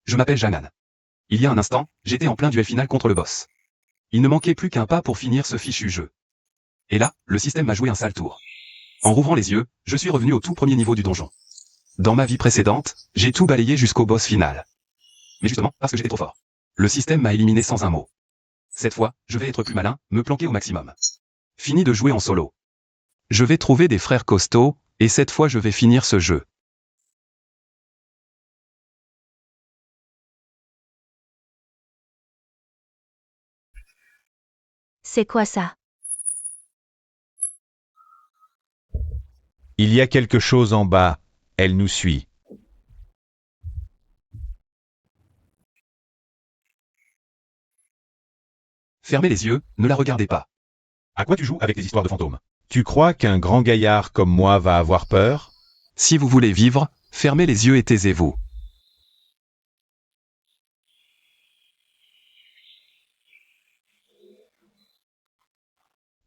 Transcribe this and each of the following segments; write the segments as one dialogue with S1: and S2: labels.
S1: Je m'appelle Janan. Il y a un instant, j'étais en plein duel final contre le boss. Il ne manquait plus qu'un pas pour finir ce fichu jeu. Et là, le système m'a joué un sale tour. En rouvrant les yeux, je suis revenu au tout premier niveau du donjon. Dans ma vie précédente, j'ai tout balayé jusqu'au boss final. Mais justement, parce que j'étais trop fort. Le système m'a éliminé sans un mot. Cette fois, je vais être plus malin, me planquer au maximum. Fini de jouer en solo. Je vais trouver des frères costauds, et cette fois je vais finir ce jeu.
S2: C'est quoi ça?
S3: Il y a quelque chose en bas, elle nous suit.
S1: Fermez les yeux, ne la regardez pas.
S4: À quoi tu joues avec tes histoires de fantômes?
S3: Tu crois qu'un grand gaillard comme moi va avoir peur?
S1: Si vous voulez vivre, fermez les yeux et taisez-vous.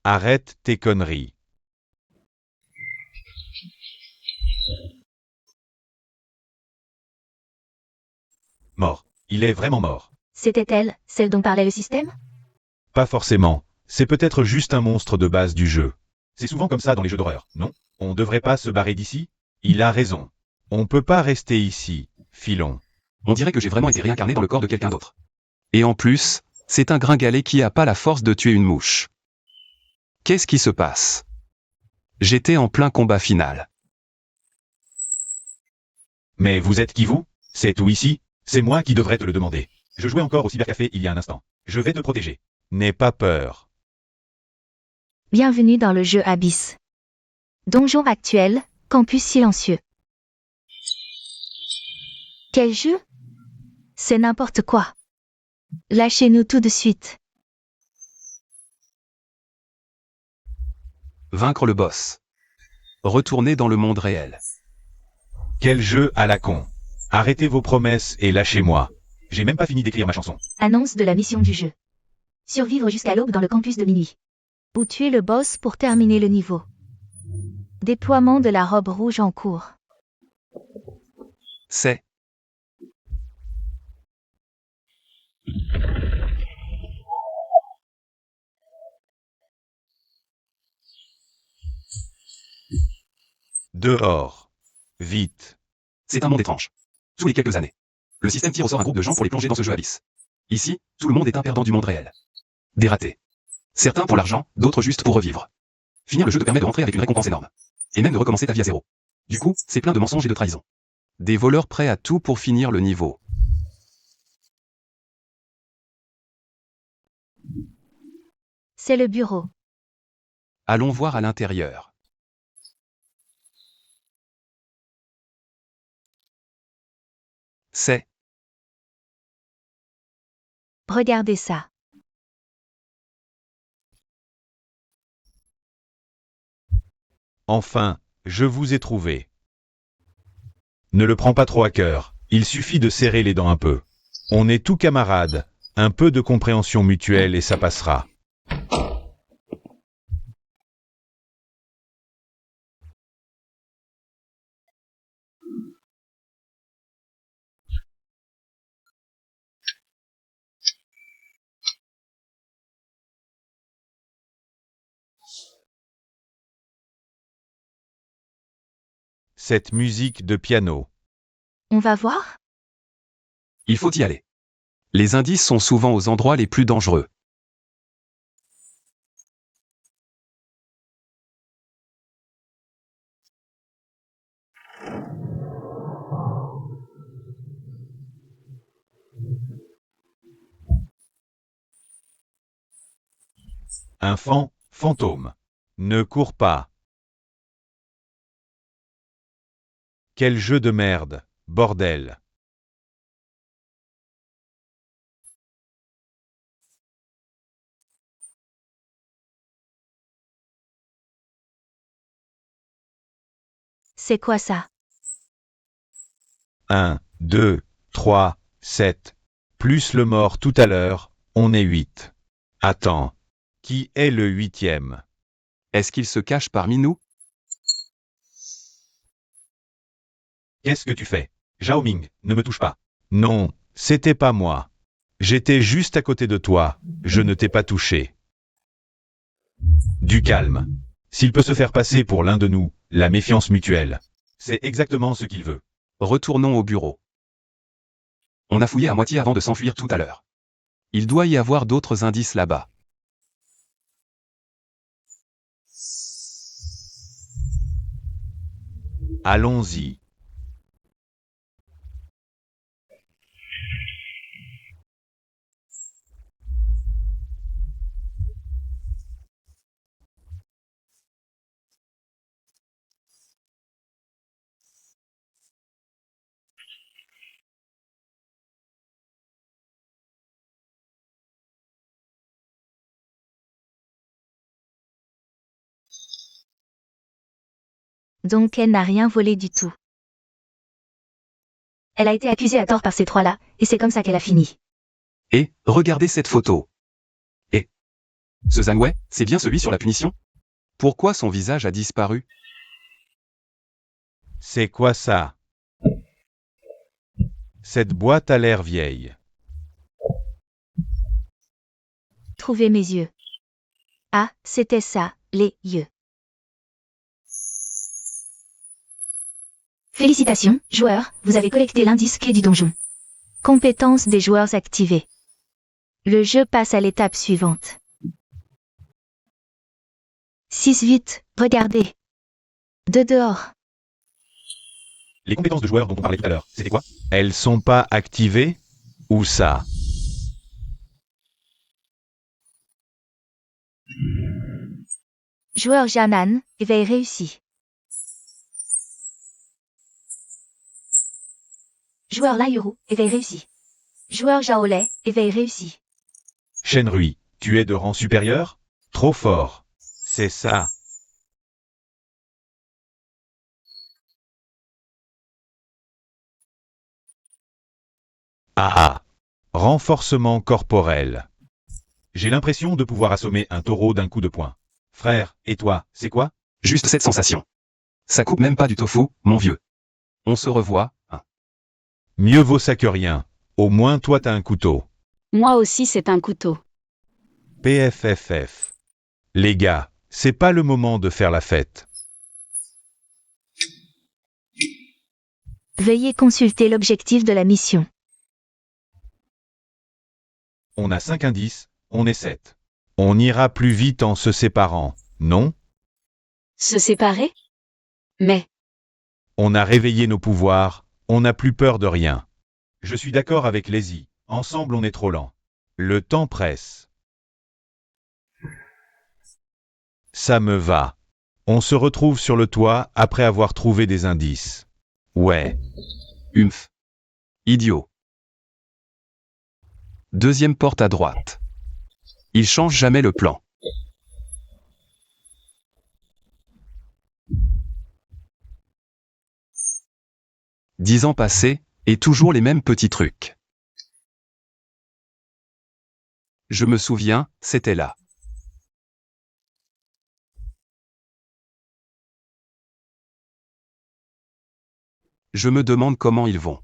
S3: Arrête tes conneries.
S4: Mort. Il est vraiment mort.
S2: C'était elle, celle dont parlait le système?
S3: Pas forcément. C'est peut-être juste un monstre de base du jeu.
S4: C'est souvent comme ça dans les jeux d'horreur, non? On devrait pas se barrer d'ici?
S3: Il a raison. On peut pas rester ici. Filons.
S1: On dirait que j'ai vraiment été réincarné dans le corps de quelqu'un d'autre. Et en plus, c'est un gringalet qui a pas la force de tuer une mouche. Qu'est-ce qui se passe? J'étais en plein combat final.
S4: Mais vous êtes qui vous? C'est tout ici? C'est moi qui devrais te le demander. Je jouais encore au cybercafé il y a un instant. Je vais te protéger.
S3: N'aie pas peur.
S2: Bienvenue dans le jeu Abyss. Donjon actuel, campus silencieux. Quel jeu? C'est n'importe quoi. Lâchez-nous tout de suite.
S1: Vaincre le boss. Retourner dans le monde réel.
S3: Quel jeu à la con. Arrêtez vos promesses et lâchez-moi.
S4: J'ai même pas fini d'écrire ma chanson.
S2: Annonce de la mission du jeu. Survivre jusqu'à l'aube dans le campus de minuit. Ou tuer le boss pour terminer le niveau. Déploiement de la robe rouge en cours.
S1: C'est.
S3: Dehors. Vite.
S1: C'est un monde étrange. Tous les quelques années, le système tire au sort un groupe de gens pour les plonger dans ce jeu Abyss. Ici, tout le monde est un perdant du monde réel. Des ratés. Certains pour l'argent, d'autres juste pour revivre. Finir le jeu te permet de rentrer avec une récompense énorme. Et même de recommencer ta vie à zéro. Du coup, c'est plein de mensonges et de trahisons. Des voleurs prêts à tout pour finir le niveau.
S2: C'est le bureau.
S1: Allons voir à l'intérieur. C'est.
S2: Regardez ça.
S3: Enfin, je vous ai trouvé. Ne le prends pas trop à cœur. Il suffit de serrer les dents un peu. On est tous camarades. Un peu de compréhension mutuelle et ça passera. Cette musique de piano.
S2: On va voir?
S1: Il faut y aller. Les indices sont souvent aux endroits les plus dangereux.
S3: Un fantôme. Ne cours pas. Quel jeu de merde, bordel.
S2: C'est quoi ça?
S3: 1, 2, 3, 7. Plus le mort tout à l'heure, on est 8. Attends. Qui est le 8e?
S1: Est-ce qu'il se cache parmi nous?
S4: Qu'est-ce que tu fais? Zhao Ming, ne me touche pas.
S3: Non, C'était pas moi. J'étais juste à côté de toi, je ne t'ai pas touché. Du calme. S'il peut se faire passer pour l'un de nous, la méfiance mutuelle. C'est exactement ce qu'il veut.
S1: Retournons au bureau. On a fouillé à moitié avant de s'enfuir tout à l'heure. Il doit y avoir d'autres indices là-bas.
S3: Allons-y.
S2: Donc elle n'a rien volé du tout. Elle a été accusée à tort par ces trois-là, et c'est comme ça qu'elle a fini.
S1: Et, regardez cette photo. Et ce Zhang Wei, c'est bien celui sur la punition? Pourquoi son visage a disparu?
S3: C'est quoi ça? Cette boîte a l'air vieille.
S2: Trouvez mes yeux. Ah, c'était ça, les yeux. Félicitations, joueurs, vous avez collecté l'indice clé du donjon. Compétences des joueurs activées. Le jeu passe à l'étape suivante. 6-8, regardez. De dehors.
S4: Les compétences de joueurs dont on parlait tout à l'heure, c'était quoi?
S3: Elles sont pas activées? Où ça?
S2: Joueur Janan, éveil réussi. Joueur Layuru, éveil réussi. Joueur Jaolai, éveil réussi.
S3: Shenrui, tu es de rang supérieur? Trop fort. C'est ça. Ah ah. Renforcement corporel.
S4: J'ai l'impression de pouvoir assommer un taureau d'un coup de poing. Frère, et toi, c'est quoi?
S1: Juste cette sensation. Ça coupe même pas du tofu, mon vieux. On se revoit, hein.
S3: Mieux vaut ça que rien. Au moins toi t'as un couteau.
S5: Moi aussi c'est un couteau.
S3: PFFF. Les gars, c'est pas le moment de faire la fête.
S2: Veuillez consulter l'objectif de la mission.
S4: On a 5 indices, on est 7.
S3: On ira plus vite en se séparant, non?
S5: Se séparer? Mais,
S3: On a réveillé nos pouvoirs, on n'a plus peur de rien.
S4: Je suis d'accord avec Lazy, ensemble on est trop lent.
S3: Le temps presse. Ça me va. On se retrouve sur le toit après avoir trouvé des indices. Ouais.
S1: Humph. Idiot. Deuxième porte à droite. Il change jamais le plan. Dix ans passés, et toujours les mêmes petits trucs. Je me souviens, c'était là. Je me demande comment ils vont.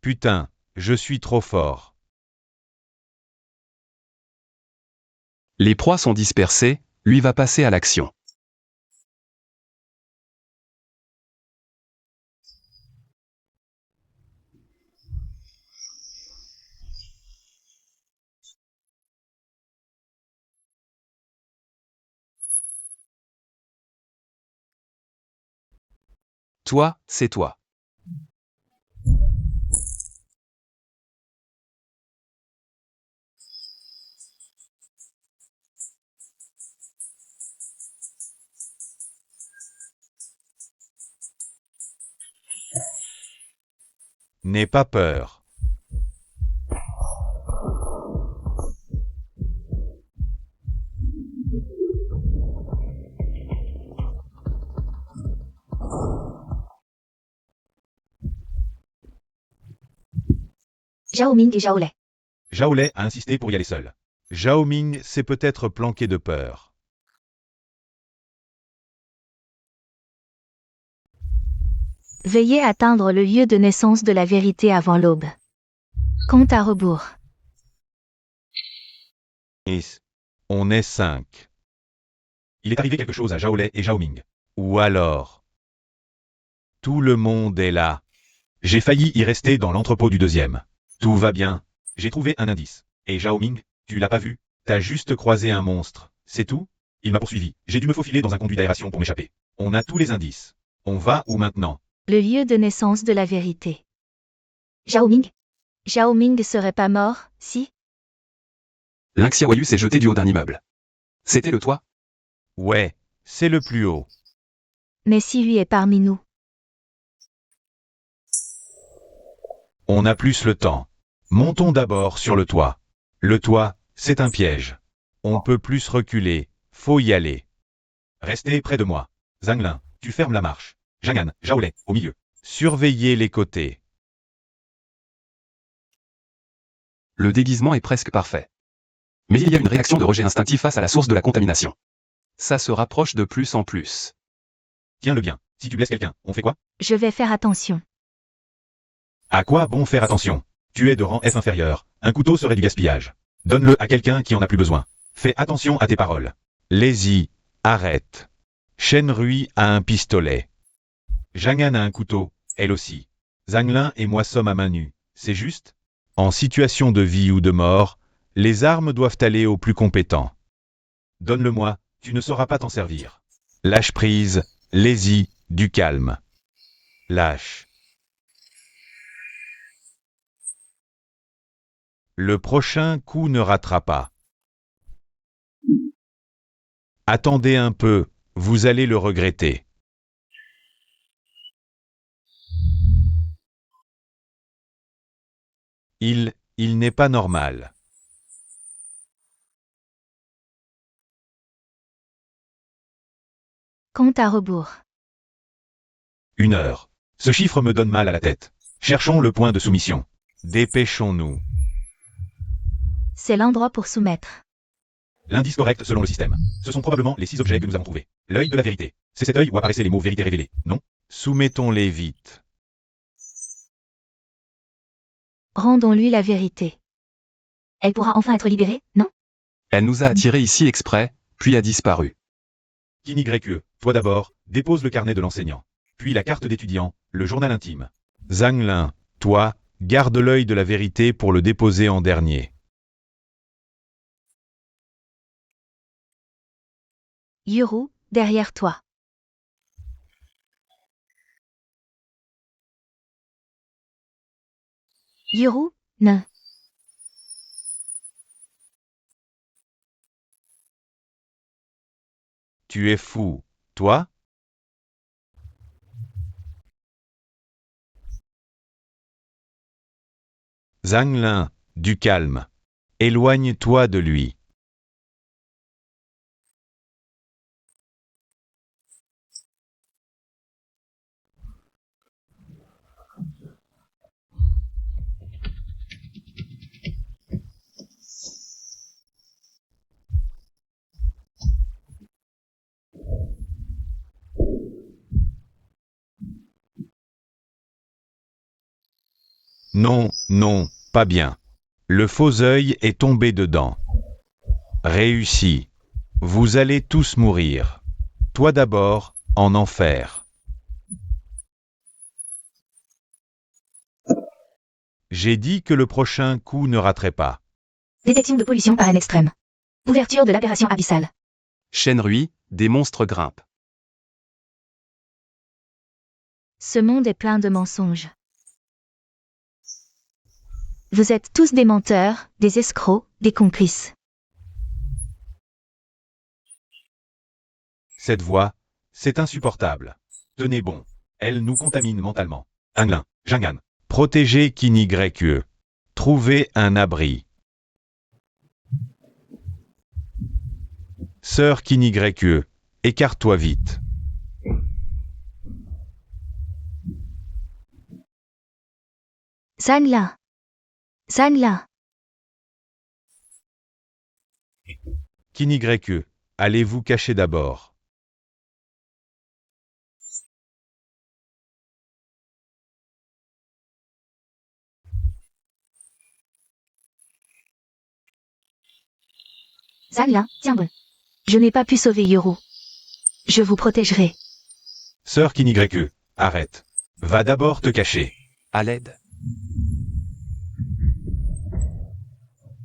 S3: Putain, je suis trop fort.
S1: Les proies sont dispersées, lui va passer à l'action. Toi, c'est toi.
S3: N'aie pas peur.
S2: Zhao Ming et Zhao Lei.
S4: Zhao Lei a insisté pour y aller seul.
S3: Zhao Ming s'est peut-être planqué de peur.
S2: Veillez à atteindre le lieu de naissance de la vérité avant l'aube. Compte à rebours.
S3: On est 5.
S4: Il est arrivé quelque chose à Zhao Lei et Zhao Ming.
S3: Ou alors, tout le monde est là.
S4: J'ai failli y rester dans l'entrepôt du deuxième. Tout va bien. J'ai trouvé un indice. Et Zhao Ming, tu l'as pas vu?
S3: T'as juste croisé un monstre, c'est tout?
S4: Il m'a poursuivi. J'ai dû me faufiler dans un conduit d'aération pour m'échapper.
S3: On a tous les indices. On va où maintenant?
S2: Le lieu de naissance de la vérité. Zhao Ming. Zhao Ming serait pas mort, si?
S1: Lin Xiaoyu s'est jeté du haut d'un immeuble. C'était le toit?
S3: Ouais, c'est le plus haut.
S2: Mais si lui est parmi nous.
S3: On a plus le temps. Montons d'abord sur le toit. Le toit, c'est un piège. On peut plus reculer, faut y aller.
S4: Restez près de moi. Zhang Lin, tu fermes la marche. Zhang Han, Zhao Lei, au milieu.
S3: Surveillez les côtés.
S1: Le déguisement est presque parfait. Mais il y a une réaction de rejet instinctif face à la source de la contamination. Ça se rapproche de plus en plus.
S4: Tiens-le bien. Si tu blesses quelqu'un, on fait quoi?
S2: Je vais faire attention.
S4: À quoi bon faire attention? Tu es de rang F inférieur. Un couteau serait du gaspillage. Donne-le à quelqu'un qui en a plus besoin. Fais attention à tes paroles.
S3: Lazy, arrête. Shen Rui a un pistolet.
S4: Zhang Han a un couteau, elle aussi.
S3: Zhang Lin et moi sommes à main nue, c'est juste? En situation de vie ou de mort, les armes doivent aller aux plus compétents.
S4: Donne-le-moi, tu ne sauras pas t'en servir.
S3: Lâche prise, lazy, du calme. Lâche. Le prochain coup ne ratera pas. Attendez un peu, vous allez le regretter. Il n'est pas normal.
S2: Compte à rebours.
S4: 1 heure. Ce chiffre me donne mal à la tête. Cherchons le point de soumission.
S3: Dépêchons-nous.
S2: C'est l'endroit pour soumettre.
S4: L'indice correct selon le système. Ce sont probablement les 6 objets que nous avons trouvés. L'œil de la vérité. C'est cet œil où apparaissaient les mots vérité révélée, non?
S3: Soumettons-les vite.
S2: Rendons-lui la vérité. Elle pourra enfin être libérée, non?
S1: Elle nous a attirés ici exprès, puis a disparu.
S4: Kini Grecque, toi d'abord, dépose le carnet de l'enseignant. Puis la carte d'étudiant, le journal intime.
S3: Zhang Lin, toi, garde l'œil de la vérité pour le déposer en dernier.
S2: Yuru, derrière toi. Yuru, non.
S3: Tu es fou, toi? Zhang Lin, du calme. Éloigne-toi de lui. Non, non, pas bien. Le faux œil est tombé dedans. Réussi. Vous allez tous mourir. Toi d'abord, en enfer. J'ai dit que le prochain coup ne raterait pas.
S2: Détection de pollution par un extrême. Ouverture de l'aberration abyssale.
S1: Shen Rui, des monstres grimpent.
S2: Ce monde est plein de mensonges. Vous êtes tous des menteurs, des escrocs, des complices.
S4: Cette voix, c'est insupportable. Tenez bon. Elle nous contamine mentalement. Zhang Lin, Zhang Han.
S3: Protégez Kini Grecque. Trouvez un abri. Sœur Kini Grecque, écarte-toi vite.
S2: Zhang Lin. Zanlin.
S3: Kinigreque, allez vous cacher d'abord.
S2: Zanlin, tiens bon. Je n'ai pas pu sauver Yoru. Je vous protégerai.
S3: Sœur Kinigreque, arrête. Va d'abord te cacher.
S1: À l'aide.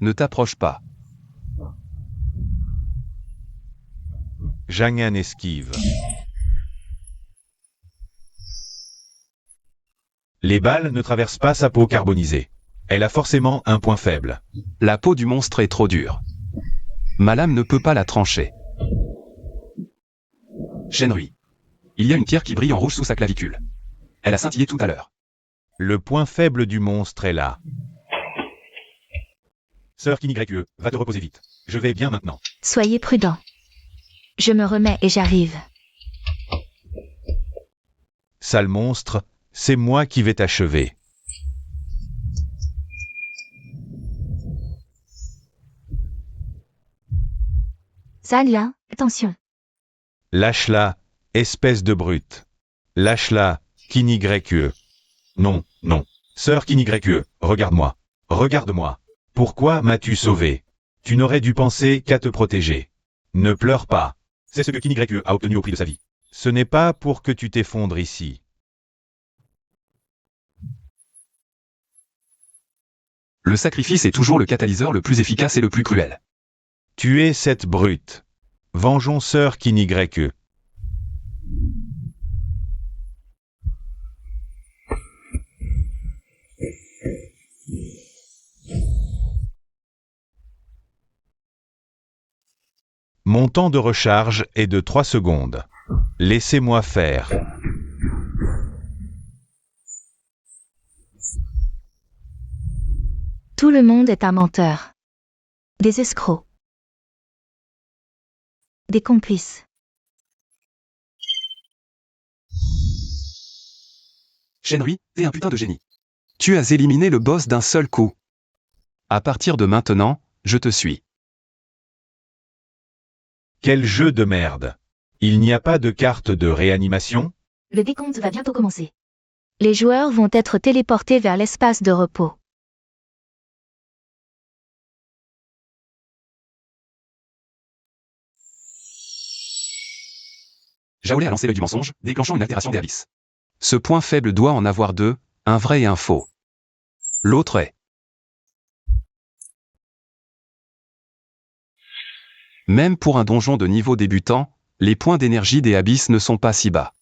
S1: Ne t'approche pas.
S3: Jangan esquive. Les balles ne traversent pas sa peau carbonisée. Elle a forcément un point faible.
S1: La peau du monstre est trop dure. Ma lame ne peut pas la trancher. Shenrui. Il y a une pierre qui brille en rouge sous sa clavicule. Elle a scintillé tout à l'heure.
S3: Le point faible du monstre est là. Sœur Kinigreque, va te reposer vite. Je vais bien maintenant.
S2: Soyez prudent. Je me remets et j'arrive.
S3: Sale monstre, c'est moi qui vais t'achever.
S2: Zanlin, attention.
S3: Lâche-la, espèce de brute. Lâche-la, Kinigreque. Non, non. Sœur Kinigreque, regarde-moi. Regarde-moi. Pourquoi m'as-tu sauvé? Tu n'aurais dû penser qu'à te protéger. Ne pleure pas. C'est ce que Kinigreque a obtenu au prix de sa vie. Ce n'est pas pour que tu t'effondres ici.
S1: Le sacrifice est toujours le catalyseur le plus efficace et le plus cruel.
S3: Tuez cette brute. Vengeons sœur Kinigreque. Mon temps de recharge est de 3 secondes. Laissez-moi faire.
S2: Tout le monde est un menteur. Des escrocs. Des complices.
S1: Shenrui, t'es un putain de génie. Tu as éliminé le boss d'un seul coup. À partir de maintenant, je te suis.
S3: Quel jeu de merde. Il n'y a pas de carte de réanimation?
S2: Le décompte va bientôt commencer. Les joueurs vont être téléportés vers l'espace de repos.
S1: Jaolé a lancé l'œil du mensonge, déclenchant une altération des abysses. Ce point faible doit en avoir deux, un vrai et un faux. L'autre est. Même pour un donjon de niveau débutant, les points d'énergie des abysses ne sont pas si bas.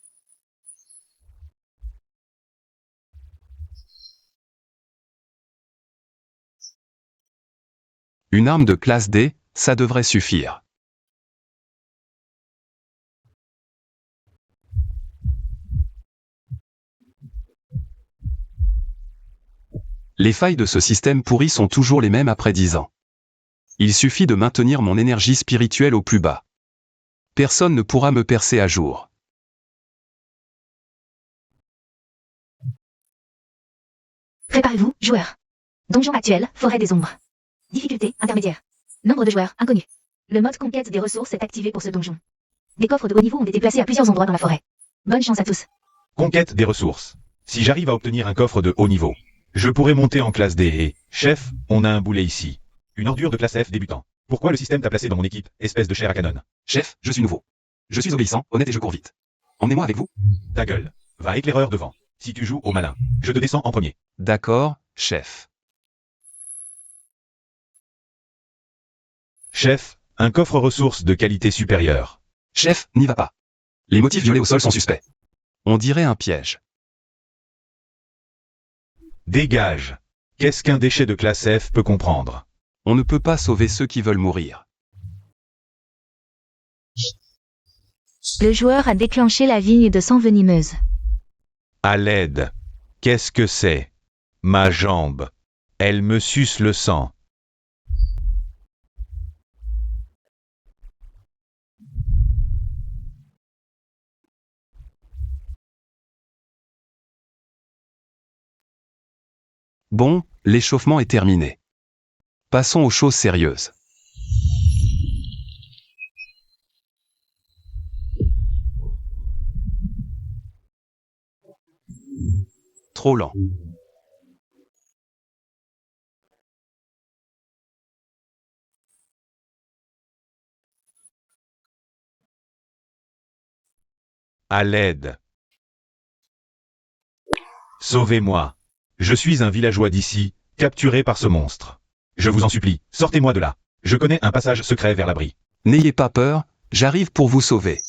S1: Une arme de classe D, ça devrait suffire. Les failles de ce système pourri sont toujours les mêmes après 10 ans. Il suffit de maintenir mon énergie spirituelle au plus bas. Personne ne pourra me percer à jour.
S2: Préparez-vous, joueurs. Donjon actuel, forêt des ombres. Difficulté, intermédiaire. Nombre de joueurs, inconnu. Le mode conquête des ressources est activé pour ce donjon. Des coffres de haut niveau ont été placés à plusieurs endroits dans la forêt. Bonne chance à tous.
S3: Conquête des ressources. Si j'arrive à obtenir un coffre de haut niveau, je pourrais monter en classe D et... Chef, on a un boulet ici. Une ordure de classe F débutant. Pourquoi le système t'a placé dans mon équipe, espèce de chair à canon?
S1: Chef, je suis nouveau. Je suis obéissant, honnête et je cours vite. Emmenez-moi avec vous.
S3: Ta gueule. Va éclaireur devant. Si tu joues au malin, je te descends en premier.
S1: D'accord, chef.
S3: Chef, un coffre ressources de qualité supérieure.
S1: Chef, n'y va pas. Les motifs violets au sol sont suspects. On dirait un piège.
S3: Dégage. Qu'est-ce qu'un déchet de classe F peut comprendre?
S1: On ne peut pas sauver ceux qui veulent mourir.
S2: Le joueur a déclenché la vigne de sang venimeuse.
S3: À l'aide. Qu'est-ce que c'est? Ma jambe. Elle me suce le sang.
S1: Bon, l'échauffement est terminé. Passons aux choses sérieuses. Trop lent.
S3: À l'aide. Sauvez-moi. Je suis un villageois d'ici, capturé par ce monstre. Je vous en supplie, sortez-moi de là. Je connais un passage secret vers l'abri.
S1: N'ayez pas peur, j'arrive pour vous sauver.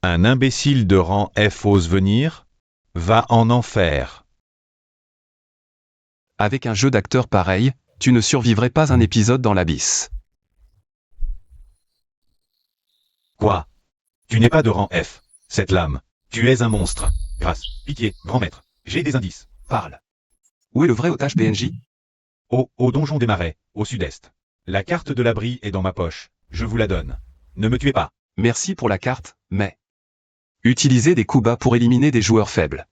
S3: Un imbécile de rang F ose venir? Va en enfer.
S1: Avec un jeu d'acteur pareil, tu ne survivrais pas un épisode dans l'abysse.
S3: Quoi? Tu n'es pas de rang F. Cette lame. Tu es un monstre. Grâce. Pitié, grand maître. J'ai des indices.
S1: Parle. Où est le vrai otage PNJ?
S3: Au donjon des marais, au sud-est. La carte de l'abri est dans ma poche. Je vous la donne. Ne me tuez pas.
S1: Merci pour la carte, mais... Utilisez des coups bas pour éliminer des joueurs faibles.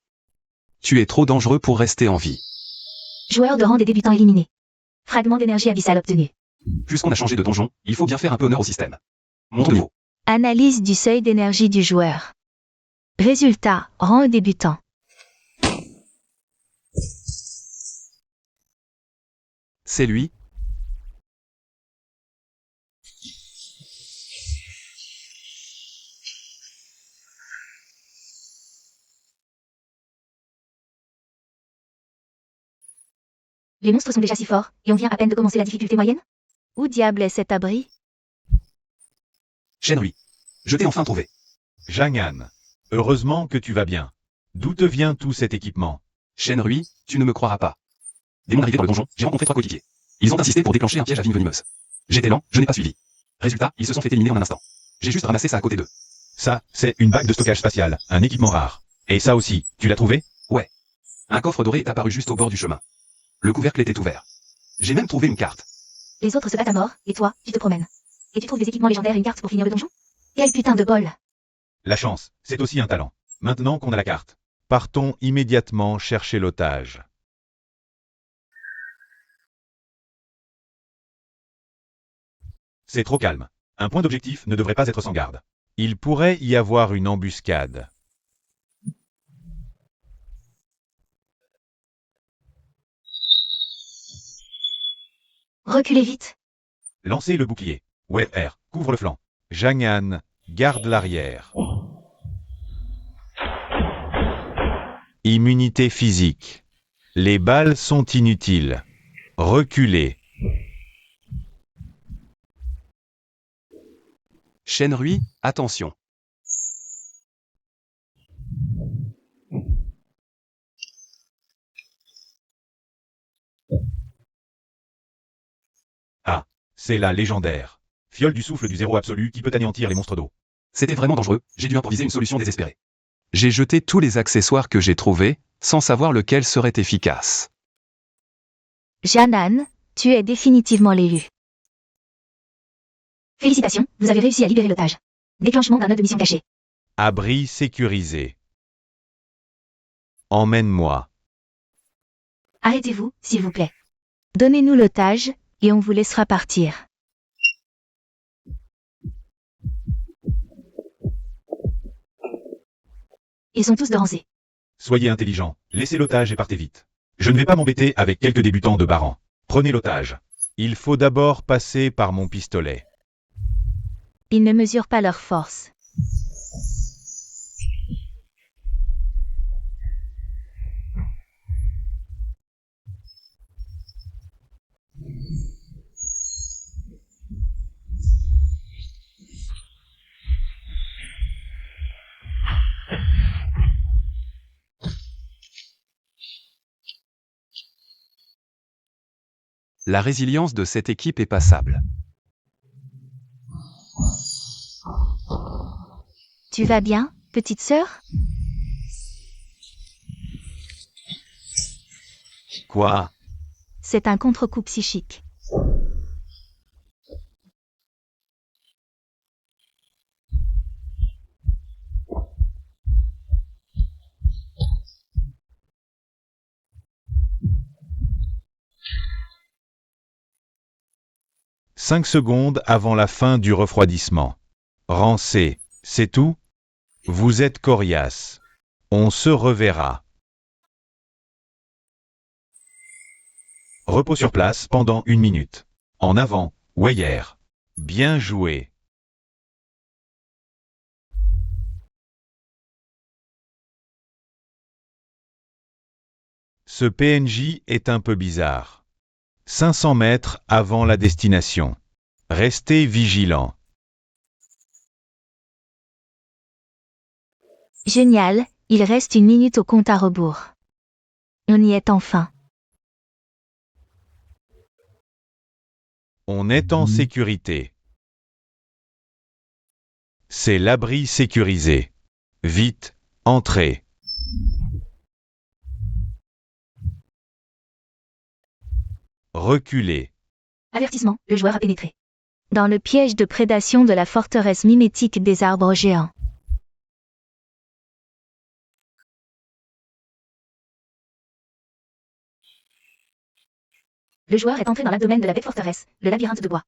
S1: Tu es trop dangereux pour rester en vie.
S2: Joueur de rang des débutants éliminés. Fragment d'énergie abyssale obtenu.
S1: Puisqu'on a changé de donjon, il faut bien faire un peu honneur au système. Montre-nous.
S2: Analyse du seuil d'énergie du joueur. Résultat, rang débutant.
S1: C'est lui.
S2: Les monstres sont déjà si forts, et on vient à peine de commencer la difficulté moyenne? Où diable est cet abri?
S1: Shenrui. Je t'ai enfin trouvé.
S3: Jang'an. Heureusement que tu vas bien. D'où te vient tout cet équipement?
S1: Shenrui, tu ne me croiras pas. Dès mon arrivée dans le donjon, j'ai rencontré 3 coéquipiers. Ils ont insisté pour déclencher un piège à vigne venimeuse. J'étais lent, je n'ai pas suivi. Résultat, ils se sont fait éliminer en un instant. J'ai juste ramassé ça à côté d'eux.
S3: Ça, c'est une bague de stockage spatial, un équipement rare. Et ça aussi, tu l'as trouvé?
S1: Ouais. Un coffre doré est apparu juste au bord du chemin. Le couvercle était ouvert. J'ai même trouvé une carte.
S2: Les autres se battent à mort, et toi, tu te promènes. Et tu trouves des équipements légendaires et une carte pour finir le donjon? Quel putain de bol!
S3: La chance, c'est aussi un talent. Maintenant qu'on a la carte, partons immédiatement chercher l'otage. C'est trop calme. Un point d'objectif ne devrait pas être sans garde. Il pourrait y avoir une embuscade.
S2: Reculez vite.
S3: Lancez le bouclier. Ouais, R, couvre le flanc. Jang'an, garde l'arrière. Immunité physique. Les balles sont inutiles. Reculez.
S1: Shenrui, attention.
S3: Ah, c'est la légendaire. Fiole du souffle du zéro absolu qui peut anéantir les monstres d'eau.
S1: C'était vraiment dangereux, j'ai dû improviser une solution désespérée. J'ai jeté tous les accessoires que j'ai trouvés, sans savoir lequel serait efficace.
S2: Janan, tu es définitivement l'élu. Félicitations, vous avez réussi à libérer l'otage. Déclenchement d'un nœud de mission caché.
S3: Abri sécurisé. Emmène-moi.
S2: Arrêtez-vous, s'il vous plaît. Donnez-nous l'otage, et on vous laissera partir. Ils sont tous de rancés.
S3: Soyez intelligent, laissez l'otage et partez vite. Je ne vais pas m'embêter avec quelques débutants de Baran. Prenez l'otage. Il faut d'abord passer par mon pistolet.
S2: Ils ne mesurent pas leur force.
S1: La résilience de cette équipe est passable.
S2: Tu vas bien, petite sœur?
S3: Quoi?
S2: C'est un contre-coup psychique.
S3: 5 secondes avant la fin du refroidissement. Rang C, c'est tout? Vous êtes coriace. On se reverra. Repos sur place pendant 1 minute. En avant, Weyer. Bien joué. Ce PNJ est un peu bizarre. 500 mètres avant la destination. Restez vigilant.
S2: Génial, il reste 1 minute au compte à rebours. On y est enfin.
S3: On est en sécurité. C'est l'abri sécurisé. Vite, entrez. Reculez.
S2: Avertissement, le joueur a pénétré dans le piège de prédation de la forteresse mimétique des arbres géants. Le joueur est entré dans l'abdomen de la bête forteresse, le labyrinthe de bois.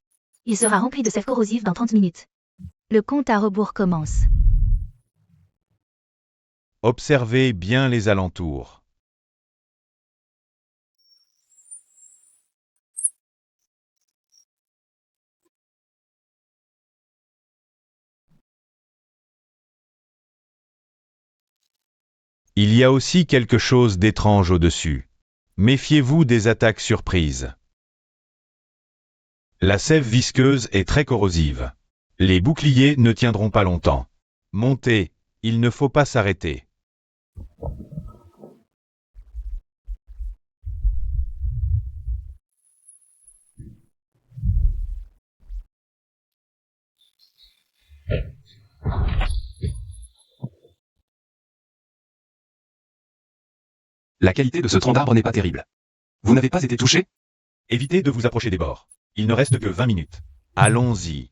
S2: Il sera rempli de sève corrosive dans 30 minutes. Le compte à rebours commence.
S3: Observez bien les alentours. Il y a aussi quelque chose d'étrange au-dessus. Méfiez-vous des attaques surprises. La sève visqueuse est très corrosive. Les boucliers ne tiendront pas longtemps. Montez, il ne faut pas s'arrêter.
S1: La qualité de ce tronc d'arbre n'est pas terrible. Vous n'avez pas été touché?
S4: Évitez de vous approcher des bords. Il ne reste que 20 minutes.
S3: Allons-y.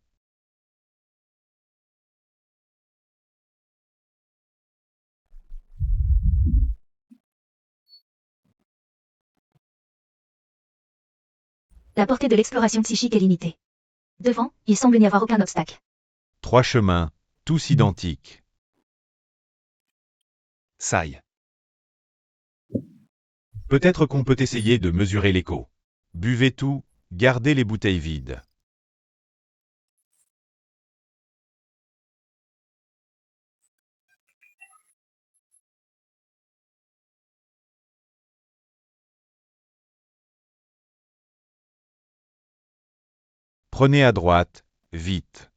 S2: La portée de l'exploration psychique est limitée. Devant, il semble n'y avoir aucun obstacle.
S3: 3 chemins, tous identiques.
S1: Saille.
S4: Peut-être qu'on peut essayer de mesurer l'écho.
S3: Buvez tout, gardez les bouteilles vides. Prenez à droite, vite.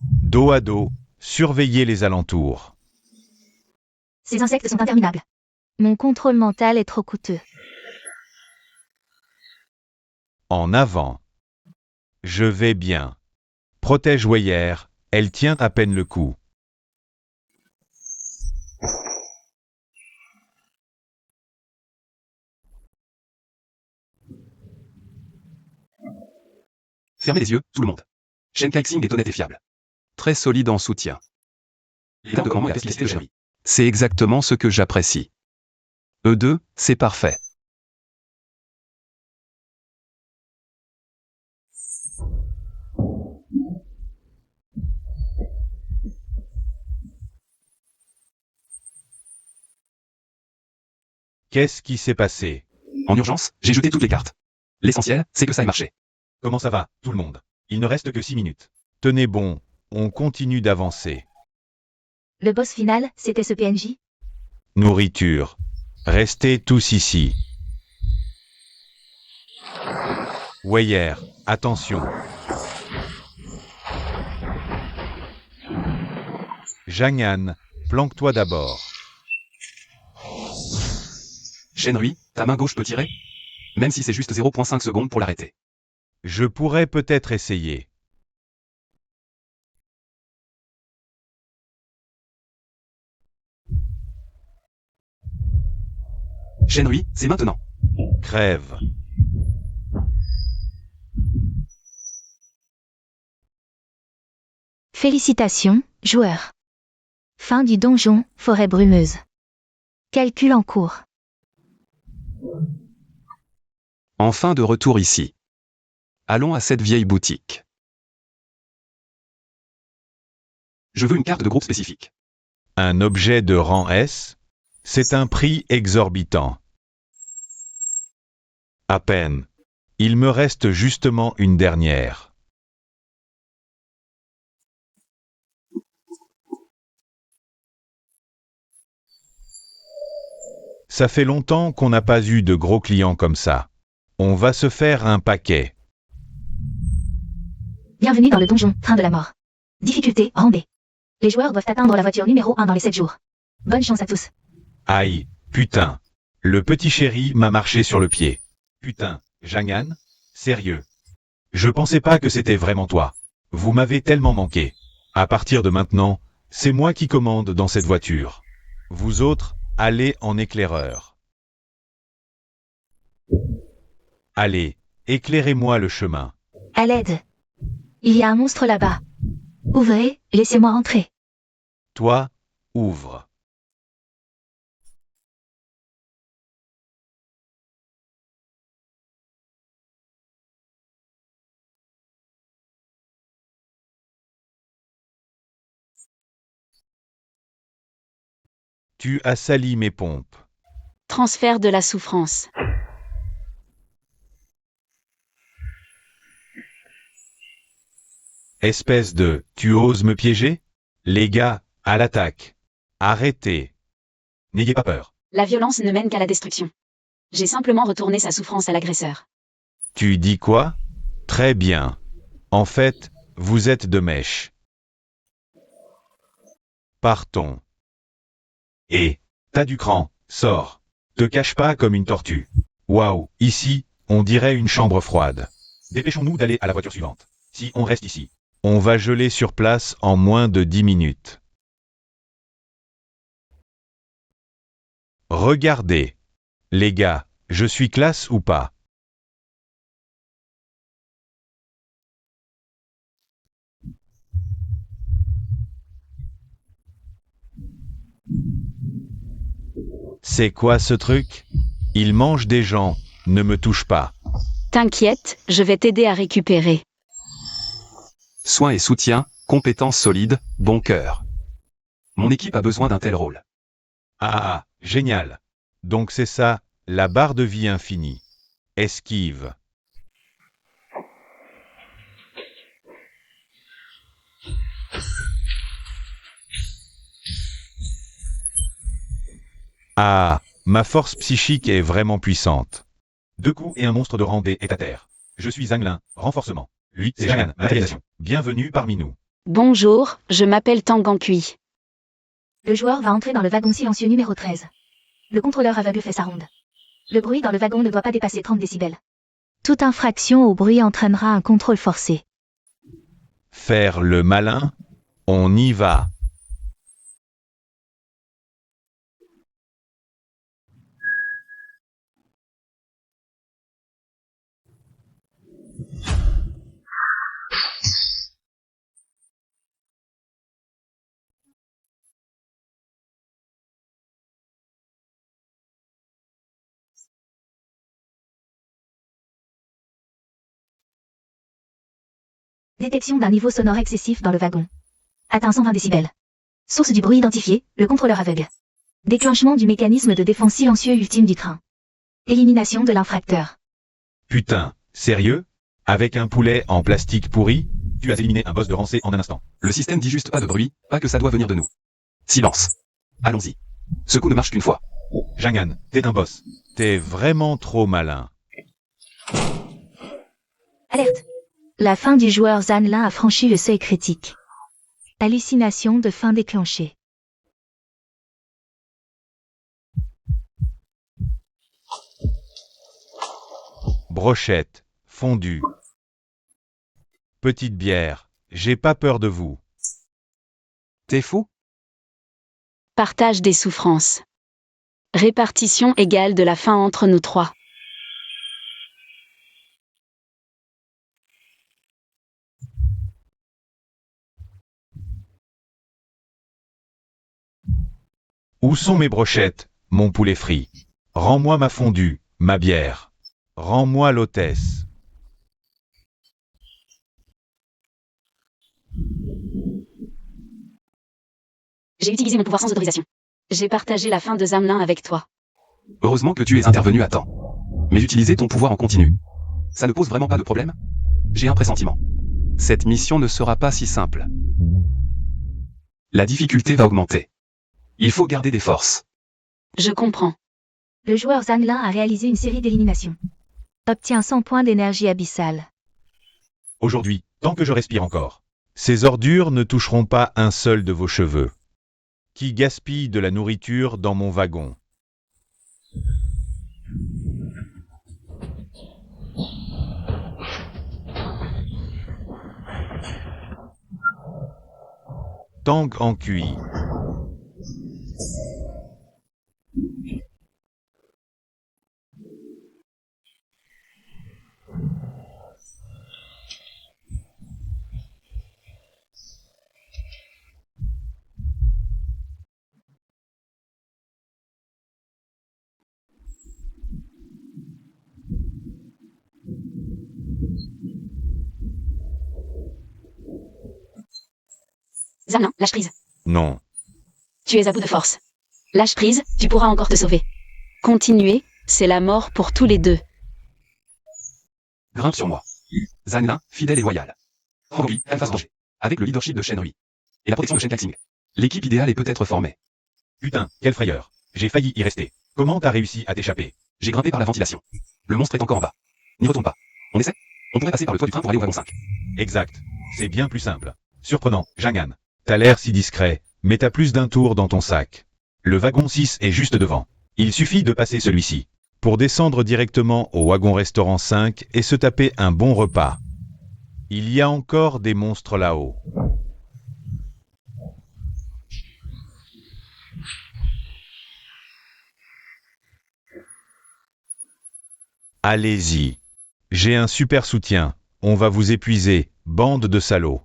S3: Dos à dos, surveillez les alentours.
S2: Ces insectes sont interminables. Mon contrôle mental est trop coûteux.
S3: En avant. Je vais bien. Protège Weyer, elle tient à peine le coup.
S1: Fermez les yeux, tout le monde. Shen Kaixing est honnête et fiable. Très solide en soutien. L'état de commandement et la spécificité de Shenry. C'est exactement ce que j'apprécie. E2, c'est parfait.
S3: Qu'est-ce qui s'est passé?
S1: En urgence, j'ai jeté toutes les cartes. L'essentiel, c'est que ça ait marché.
S4: Comment ça va, tout le monde? Il ne reste que 6 minutes.
S3: Tenez bon, on continue d'avancer.
S2: Le boss final, c'était ce PNJ?
S3: Nourriture. Restez tous ici. Weyer, attention. Jang'an, planque-toi d'abord.
S1: Shenrui, ta main gauche peut tirer? Même si c'est juste 0,5 secondes pour l'arrêter.
S3: Je pourrais peut-être essayer.
S1: Shenrui, c'est maintenant.
S3: Crève.
S2: Félicitations, joueur. Fin du donjon, forêt brumeuse. Calcul en cours.
S1: Enfin de retour ici. Allons à cette vieille boutique. Je veux une carte de groupe spécifique.
S3: Un objet de rang S? C'est un prix exorbitant. À peine. Il me reste justement une dernière. Ça fait longtemps qu'on n'a pas eu de gros clients comme ça. On va se faire un paquet.
S2: Bienvenue dans le donjon, train de la mort. Difficulté, rang B. Les joueurs doivent atteindre la voiture numéro 1 dans les 7 jours. Bonne chance à tous.
S3: Aïe, putain. Le petit chéri m'a marché sur le pied. Putain, Jangan? Sérieux? Je pensais pas que c'était vraiment toi. Vous m'avez tellement manqué. À partir de maintenant, c'est moi qui commande dans cette voiture. Vous autres, allez en éclaireur. Allez, éclairez-moi le chemin.
S2: À l'aide. Il y a un monstre là-bas. Ouvrez, laissez-moi entrer.
S3: Toi, ouvre. Tu as sali mes pompes.
S5: Transfert de la souffrance.
S3: Espèce de, tu oses me piéger? Les gars, à l'attaque. Arrêtez. N'ayez pas peur.
S5: La violence ne mène qu'à la destruction. J'ai simplement retourné sa souffrance à l'agresseur.
S3: Tu dis quoi? Très bien. En fait, vous êtes de mèche. Partons. Et, t'as du cran, sors. Te cache pas comme une tortue. Waouh, ici, on dirait une chambre froide. Dépêchons-nous d'aller à la voiture suivante. Si on reste ici, on va geler sur place en moins de 10 minutes. Regardez. Les gars, je suis classe ou pas? C'est quoi ce truc? Il mange des gens, ne me touche pas.
S5: T'inquiète, je vais t'aider à récupérer.
S1: Soins et soutien, compétences solides, bon cœur. Mon équipe a besoin d'un tel rôle.
S3: Ah, génial. Donc c'est ça, la barre de vie infinie. Esquive. Ah, ma force psychique est vraiment puissante. 2 coups et un monstre de rang D est à terre. Je suis Zanglin, renforcement. Lui, c'est Jangan, matérialisation. Bienvenue parmi nous.
S5: Bonjour, je m'appelle Tangankui.
S2: Le joueur va entrer dans le wagon silencieux numéro 13. Le contrôleur aveugle fait sa ronde. Le bruit dans le wagon ne doit pas dépasser 30 décibels. Toute infraction au bruit entraînera un contrôle forcé.
S3: Faire le malin? On y va.
S2: Détection d'un niveau sonore excessif dans le wagon. Atteint 120 décibels. Source du bruit identifiée, le contrôleur aveugle. Déclenchement du mécanisme de défense silencieux ultime du train. Élimination de l'infracteur.
S3: Putain, sérieux? Avec un poulet en plastique pourri? Tu as éliminé un boss de rang C en un instant.
S1: Le système dit juste pas de bruit, pas que ça doit venir de nous. Silence. Allons-y. Ce coup ne marche qu'une fois.
S3: Jangan, t'es un boss. T'es vraiment trop malin.
S2: Alerte. La fin du joueur Zanlin a franchi le seuil critique. Hallucination de fin déclenchée.
S3: Brochette, fondue. Petite bière, j'ai pas peur de vous.
S1: T'es fou?
S5: Partage des souffrances. Répartition égale de la faim entre nous trois.
S3: Où sont mes brochettes? mon poulet frit. Rends-moi ma fondue, ma bière. Rends-moi l'hôtesse.
S5: J'ai utilisé mon pouvoir sans autorisation. J'ai partagé la fin de Zamelin avec toi.
S1: Heureusement que tu es intervenu à temps. Mais utiliser ton pouvoir en continu, ça ne pose vraiment pas de problème? J'ai un pressentiment. Cette mission ne sera pas si simple. La difficulté va augmenter. Il faut garder des forces.
S5: Je comprends.
S2: Le joueur Zanglin a réalisé une série d'éliminations. Obtient 100 points d'énergie abyssale.
S4: Aujourd'hui, tant que je respire encore.
S3: Ces ordures ne toucheront pas un seul de vos cheveux. Qui gaspille de la nourriture dans mon wagon? Tang en QI.
S5: Zamelin, lâche prise.
S3: Non.
S5: Tu es à bout de force. Lâche prise, tu pourras encore te sauver. Continuez, c'est la mort pour tous les deux.
S1: Grimpe sur moi. Zanglin, fidèle et loyal. Frangobi, elle fasse danger. Avec le leadership de Shenrui. Et la protection de Shen Kaxing. L'équipe idéale est peut-être formée.
S4: Putain, quelle frayeur. J'ai failli y rester. Comment t'as réussi à t'échapper?
S1: J'ai grimpé par la ventilation. Le monstre est encore en bas. N'y retourne pas. On essaie? On pourrait passer par le toit du train pour aller au wagon 5.
S4: Exact. C'est bien plus simple. Surprenant, Jangan.
S3: T'as l'air si discret, mais t'as plus d'un tour dans ton sac.
S4: Le wagon 6 est juste devant. Il suffit de passer celui-ci.
S3: Pour descendre directement au wagon-restaurant 5 et se taper un bon repas. Il y a encore des monstres là-haut. Allez-y. J'ai un super soutien. On va vous épuiser, bande de salauds.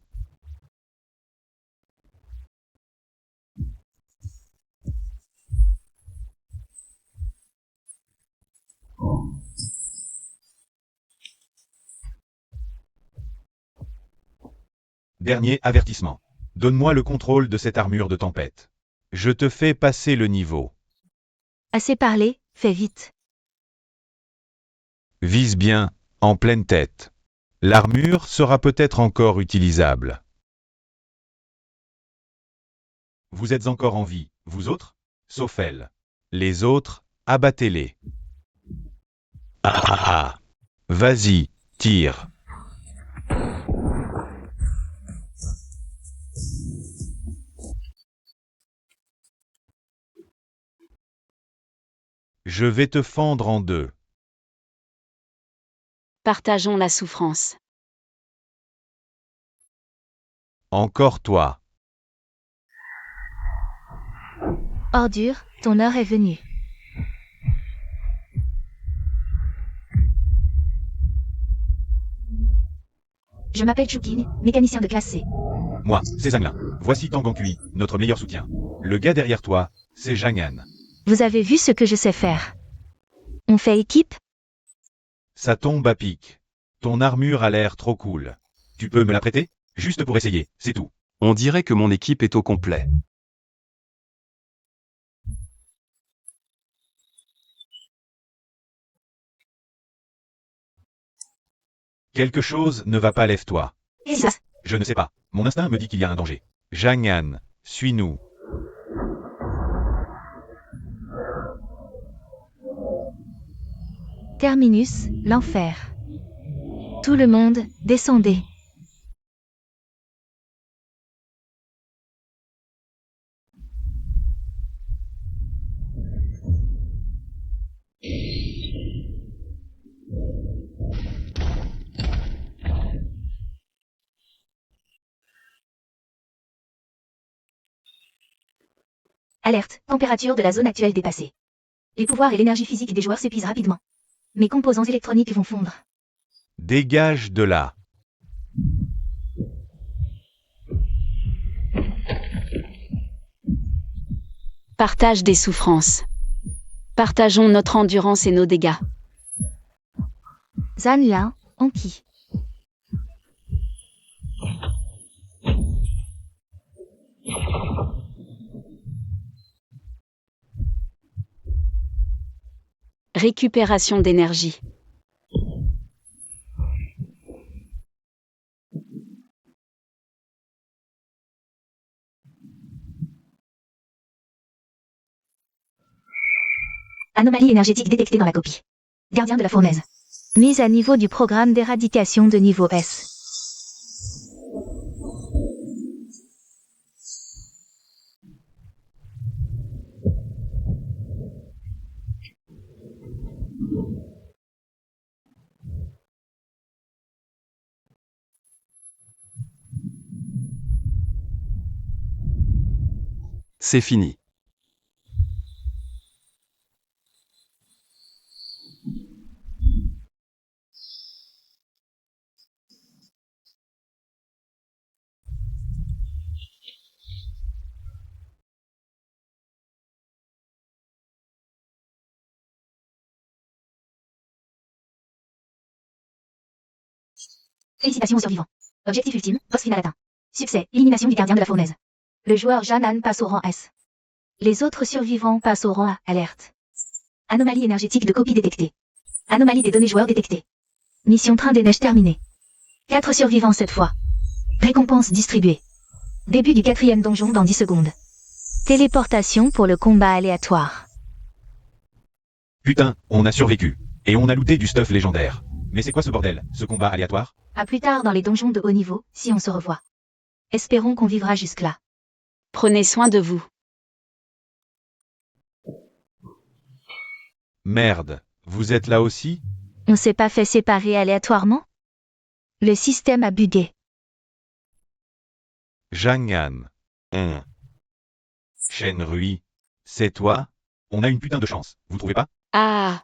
S4: Dernier avertissement. Donne-moi le contrôle de cette armure de tempête.
S3: Je te fais passer le niveau.
S2: Assez parlé, fais vite.
S3: Vise bien, en pleine tête. L'armure sera peut-être encore utilisable.
S4: Vous êtes encore en vie, vous autres? Sauf elle.
S3: Les autres, abattez-les. Ah. Vas-y, tire. Je vais te fendre en deux.
S5: Partageons la souffrance.
S3: Encore toi.
S2: Ordure, ton heure est venue. Je m'appelle Chukin, mécanicien de classe C.
S4: Moi, c'est Zanglin. Voici Tangan Kui, notre meilleur soutien. Le gars derrière toi, c'est Jangan.
S2: Vous avez vu ce que je sais faire. On fait équipe?
S3: Ça tombe à pic. Ton armure a l'air trop cool.
S4: Tu peux me la prêter? Juste pour essayer, c'est tout.
S1: On dirait que mon équipe est au complet.
S4: Quelque chose ne va pas, lève-toi.
S2: Et ça,
S4: Je ne sais pas. Mon instinct me dit qu'il y a un danger.
S3: Jangan, suis-nous.
S2: Terminus, l'enfer. Tout le monde, descendez. Alerte, température de la zone actuelle dépassée. Les pouvoirs et l'énergie physique des joueurs s'épuisent rapidement. Mes composants électroniques vont fondre.
S3: Dégage de là.
S5: Partage des souffrances. Partageons notre endurance et nos dégâts.
S2: Zan Lin, Anki.
S5: Récupération d'énergie.
S2: Anomalie énergétique détectée dans la copie. Gardien de la fournaise. Mise à niveau du programme d'éradication de niveau S.
S1: C'est fini.
S2: Félicitations aux survivants. Objectif ultime, boss final atteint. Succès, élimination du gardien de la fournaise. Le joueur Janan passe au rang S. Les autres survivants passent au rang A, alerte. Anomalie énergétique de copie détectée. Anomalie des données joueurs détectée. Mission train des neiges terminée. 4 survivants cette fois. Récompense distribuée. Début du 4e donjon dans 10 secondes. Téléportation pour le combat aléatoire.
S4: Putain, on a survécu. Et on a looté du stuff légendaire. Mais c'est quoi ce bordel, ce combat aléatoire?
S2: À plus tard dans les donjons de haut niveau, si on se revoit. Espérons qu'on vivra jusque-là.
S5: Prenez soin de vous.
S3: Merde, vous êtes là aussi?
S2: On s'est pas fait séparer aléatoirement? Le système a bugué.
S3: Jangan. Shenrui. C'est toi?
S4: On a une putain de chance, vous trouvez pas?
S5: Ah,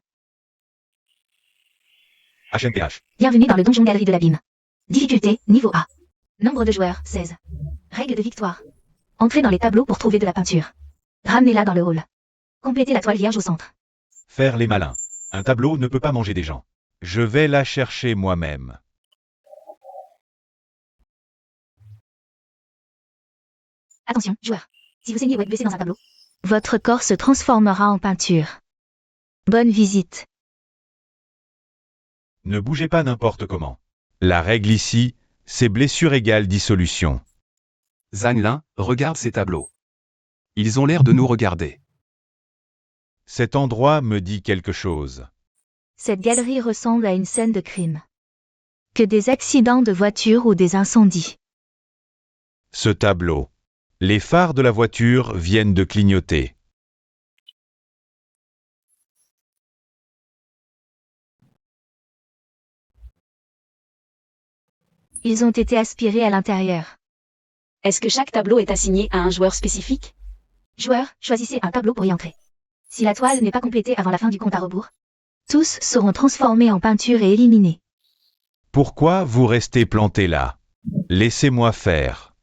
S4: HMPH.
S2: Bienvenue dans le donjon galerie de l'abîme. Difficulté, niveau A. Nombre de joueurs, 16. Règle de victoire. Entrez dans les tableaux pour trouver de la peinture. Ramenez-la dans le hall. Complétez la toile vierge au centre.
S4: Faire les malins. Un tableau ne peut pas manger des gens.
S3: Je vais la chercher moi-même.
S2: Attention, joueur. Si vous saignez ou êtes blessé dans un tableau, votre corps se transformera en peinture. Bonne visite.
S4: Ne bougez pas n'importe comment.
S3: La règle ici, c'est blessure égale dissolution.
S1: Zan Lin, regarde ces tableaux. Ils ont l'air de nous regarder.
S3: Cet endroit me dit quelque chose.
S2: Cette galerie ressemble à une scène de crime. Que des accidents de voiture ou des incendies.
S3: Ce tableau. Les phares de la voiture viennent de clignoter.
S2: Ils ont été aspirés à l'intérieur.
S5: est-ce que chaque tableau est assigné à un joueur spécifique?
S2: Joueur, choisissez un tableau pour y entrer. Si la toile n'est pas complétée avant la fin du compte à rebours, tous seront transformés en peinture et éliminés.
S3: Pourquoi vous restez planté là? Laissez-moi faire.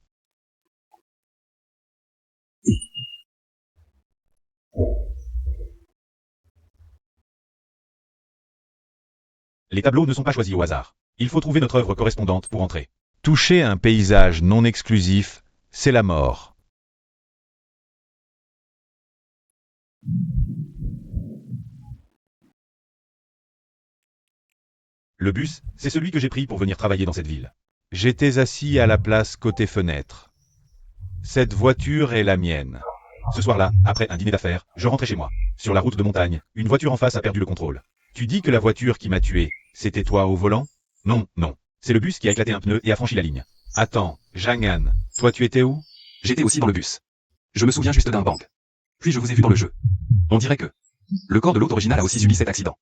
S4: Les tableaux ne sont pas choisis au hasard. Il faut trouver notre œuvre correspondante pour entrer.
S3: Toucher un paysage non exclusif, c'est la mort.
S4: Le bus, c'est celui que j'ai pris pour venir travailler dans cette ville.
S3: J'étais assis à la place côté fenêtre. Cette voiture est la mienne.
S4: Ce soir-là, après un dîner d'affaires, je rentrais chez moi. Sur la route de montagne, une voiture en face a perdu le contrôle. Tu dis que la voiture qui m'a tué, c'était toi au volant? Non, non. C'est le bus qui a éclaté un pneu et a franchi la ligne.
S3: Attends, Jangan, toi tu étais où?
S1: J'étais aussi dans le bus. Je me souviens juste d'un bang. Puis je vous ai vu dans le jeu. On dirait que le corps de l'hôte original a aussi subi cet accident.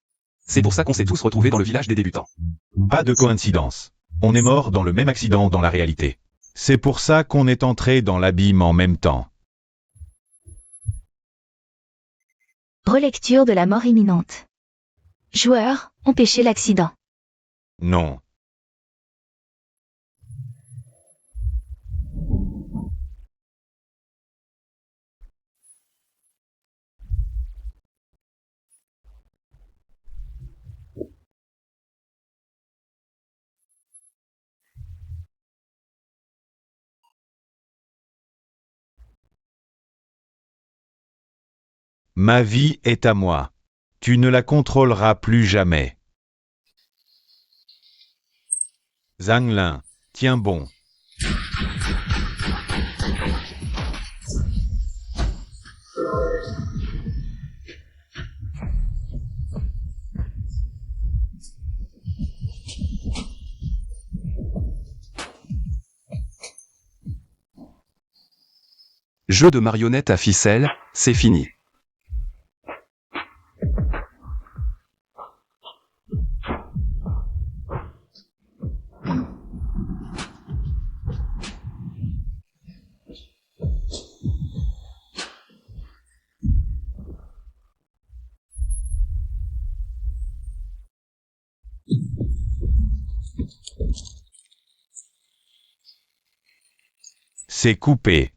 S1: C'est pour ça qu'on s'est tous retrouvés dans le village des débutants.
S4: Pas de coïncidence. On est mort dans le même accident dans la réalité.
S3: C'est pour ça qu'on est entré dans l'abîme en même temps.
S2: Relecture de la mort imminente. Joueurs, empêchez l'accident.
S3: Non. Ma vie est à moi. Tu ne la contrôleras plus jamais. Zhang Lin, tiens bon.
S1: Jeu de marionnettes à ficelle, c'est fini.
S3: C'est coupé.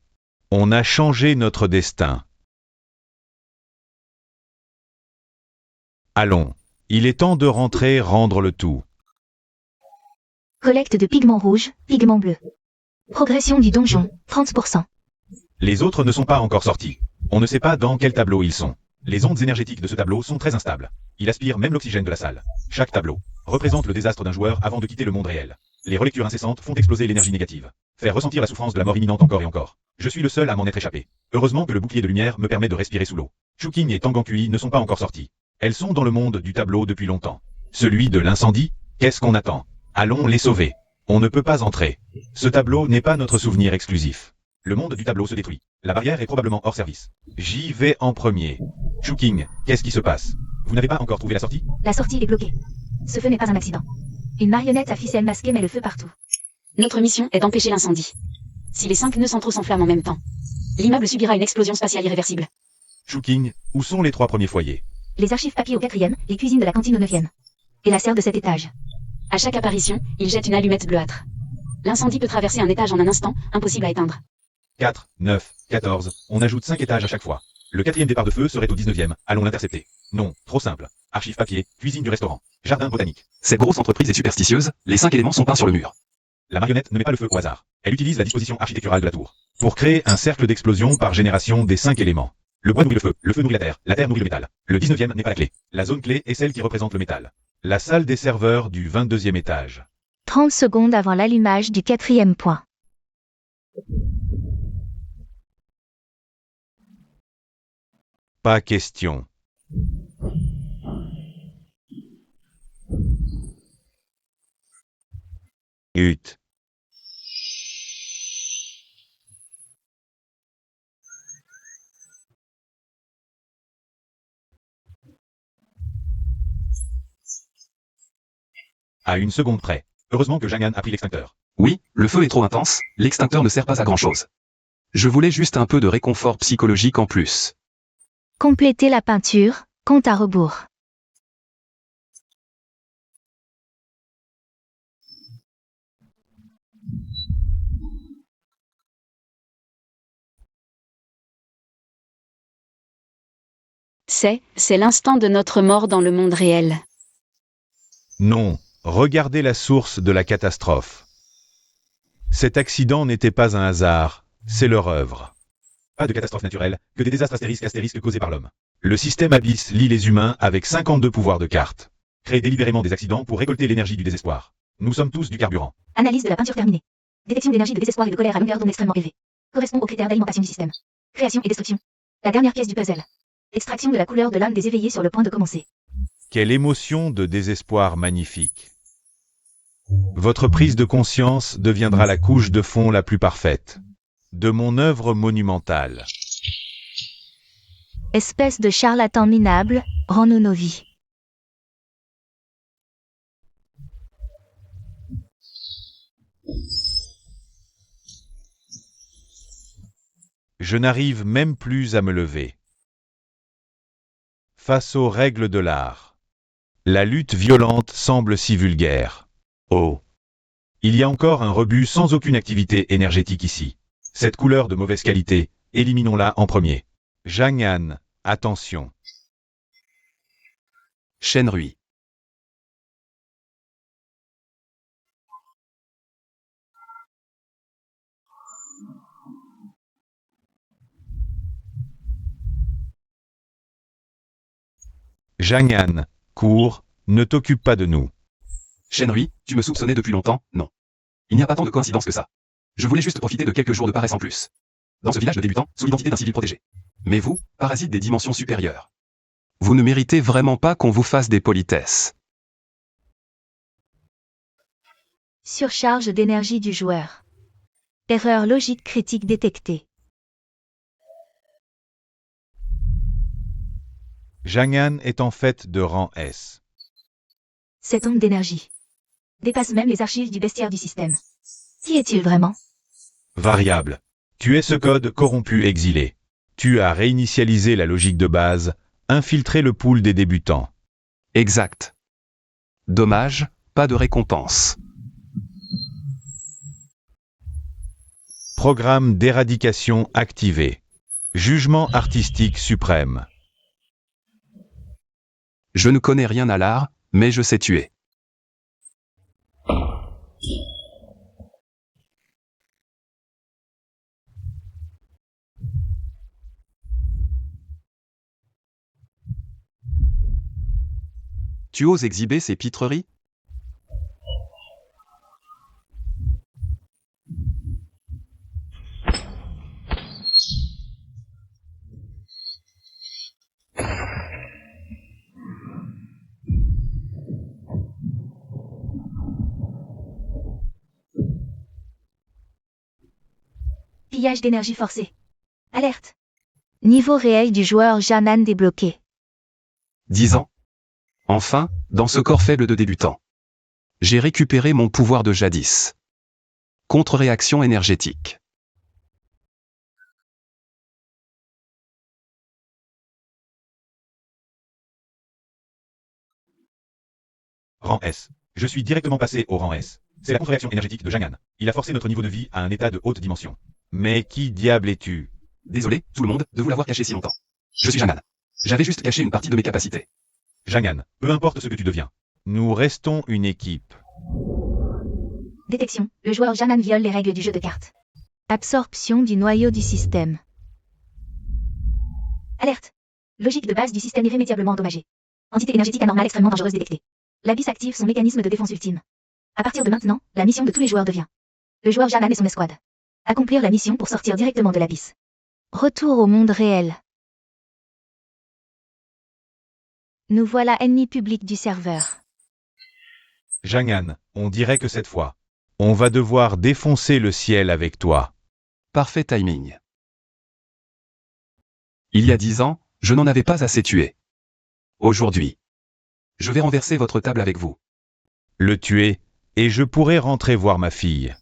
S3: On a changé notre destin. Allons, il est temps de rentrer rendre le tout.
S2: Collecte de pigments rouges, pigments bleus. Progression du donjon, 30%.
S4: Les autres ne sont pas encore sortis. On ne sait pas dans quel tableau ils sont. Les ondes énergétiques de ce tableau sont très instables. Il aspire même l'oxygène de la salle. Chaque tableau représente le désastre d'un joueur avant de quitter le monde réel. Les relectures incessantes font exploser l'énergie négative. Faire ressentir la souffrance de la mort imminente encore et encore. Je suis le seul à m'en être échappé. Heureusement que le bouclier de lumière me permet de respirer sous l'eau. Chuking et Tangankui ne sont pas encore sortis. Elles sont dans le monde du tableau depuis longtemps. Celui de l'incendie, qu'est-ce qu'on attend? Allons les sauver. On ne peut pas entrer. Ce tableau n'est pas notre souvenir exclusif. Le monde du tableau se détruit. La barrière est probablement hors service.
S3: J'y vais en premier.
S4: Chuking, qu'est-ce qui se passe? Vous n'avez pas encore trouvé la sortie?
S2: La sortie est bloquée. Ce feu n'est pas un accident. Une marionnette à ficelle masquée met le feu partout.
S5: Notre mission est d'empêcher l'incendie. Si les 5 nœuds centraux s'enflamment en même temps, l'immeuble subira une explosion spatiale irréversible.
S4: Chuking, où sont les 3 premiers foyers?
S2: Les archives papier au 4e, les cuisines de la cantine au 9e. Et la serre de cet étage.
S5: À chaque apparition, il jette une allumette bleuâtre. L'incendie peut traverser un étage en un instant, impossible à éteindre.
S4: 4, 9, 14, on ajoute 5 étages à chaque fois. Le 4e départ de feu serait au 19e, allons l'intercepter. Non, trop simple. Archives papier, cuisine du restaurant, jardin botanique.
S1: Cette grosse entreprise est superstitieuse, les 5 éléments sont peints sur le mur.
S4: La marionnette ne met pas le feu au hasard. Elle utilise la disposition architecturale de la tour pour créer un cercle d'explosion par génération des 5 éléments. Le bois nourrit le feu nourrit la terre nourrit le métal. Le 19e n'est pas la clé. La zone clé est celle qui représente le métal.
S3: La salle des serveurs du 22e étage.
S2: 30 secondes avant l'allumage du 4e point.
S3: Pas question. Hut.
S4: À 1 seconde près. Heureusement que Jangan a pris l'extincteur.
S1: Oui, le feu est trop intense, l'extincteur ne sert pas à grand chose. Je voulais juste un peu de réconfort psychologique en plus.
S2: Compléter la peinture, compte à rebours.
S5: C'est l'instant de notre mort dans le monde réel.
S3: Non, regardez la source de la catastrophe. Cet accident n'était pas un hasard, c'est leur œuvre.
S4: Pas de catastrophe naturelle, que des désastres astérisques causés par l'homme.
S3: Le système Abyss lie les humains avec 52 pouvoirs de carte.
S4: Créer délibérément des accidents pour récolter l'énergie du désespoir. Nous sommes tous du carburant.
S2: Analyse de la peinture terminée. Détection d'énergie de désespoir et de colère à longueur d'onde extrêmement élevée. Correspond aux critères d'alimentation du système. Création et destruction. La dernière pièce du puzzle. Extraction de la couleur de l'âme des éveillés sur le point de commencer.
S3: Quelle émotion de désespoir magnifique. Votre prise de conscience deviendra la couche de fond la plus parfaite de mon œuvre monumentale.
S2: Espèce de charlatan minable, rends-nous nos vies.
S3: Je n'arrive même plus à me lever. Face aux règles de l'art, la lutte violente semble si vulgaire. Oh! Il y a encore un rebut sans aucune activité énergétique ici. Cette couleur de mauvaise qualité, éliminons-la en premier. Jangan, attention.
S1: Shenrui.
S3: Jang'an, cours, ne t'occupe pas de nous.
S1: Shenrui, tu me soupçonnais depuis longtemps, non. Il n'y a pas tant de coïncidences que ça. Je voulais juste profiter de quelques jours de paresse en plus. Dans ce village de débutants, sous l'identité d'un civil protégé. Mais vous, parasites des dimensions supérieures. Vous ne méritez vraiment pas qu'on vous fasse des politesses.
S2: Surcharge d'énergie du joueur. Erreur logique critique détectée.
S3: Jang'an est en fait de rang S.
S2: Cette onde d'énergie dépasse même les archives du bestiaire du système. Qui est-il vraiment?
S3: Variable. Tu es ce code corrompu exilé. Tu as réinitialisé la logique de base, infiltré le pool des débutants.
S1: Exact. Dommage, pas de récompense.
S3: Programme d'éradication activé. Jugement artistique suprême.
S1: Je ne connais rien à l'art, mais je sais tuer. Tu oses exhiber ces pitreries?
S2: Pillage d'énergie forcé. Alerte. Niveau réel du joueur Jang'an débloqué.
S1: 10 ans. Enfin, dans ce corps faible de débutant. J'ai récupéré mon pouvoir de jadis. Contre-réaction énergétique.
S4: Rang S. Je suis directement passé au rang S. C'est la contre-réaction énergétique de Jang'an. Il a forcé notre niveau de vie à un état de haute dimension.
S3: Mais qui diable es-tu?
S1: Désolé, tout le monde, de vous l'avoir caché si longtemps. Je suis Jang'an. J'avais juste caché une partie de mes capacités.
S4: Jang'an, peu importe ce que tu deviens.
S3: Nous restons une équipe.
S2: Détection. Le joueur Jang'an viole les règles du jeu de cartes. Absorption du noyau du système. Alerte. Logique de base du système irrémédiablement endommagée. Entité énergétique anormale extrêmement dangereuse détectée. L'Abyss active son mécanisme de défense ultime. À partir de maintenant, la mission de tous les joueurs devient le joueur Jang'an et son escouade. Accomplir la mission pour sortir directement de l'Abyss. Retour au monde réel. Nous voilà ennemis publics du serveur.
S3: Jang'an, on dirait que cette fois, on va devoir défoncer le ciel avec toi.
S1: Parfait timing. Il y a 10 ans, je n'en avais pas assez tué. Aujourd'hui, je vais renverser votre table avec vous.
S3: Le tuer, et je pourrai rentrer voir ma fille.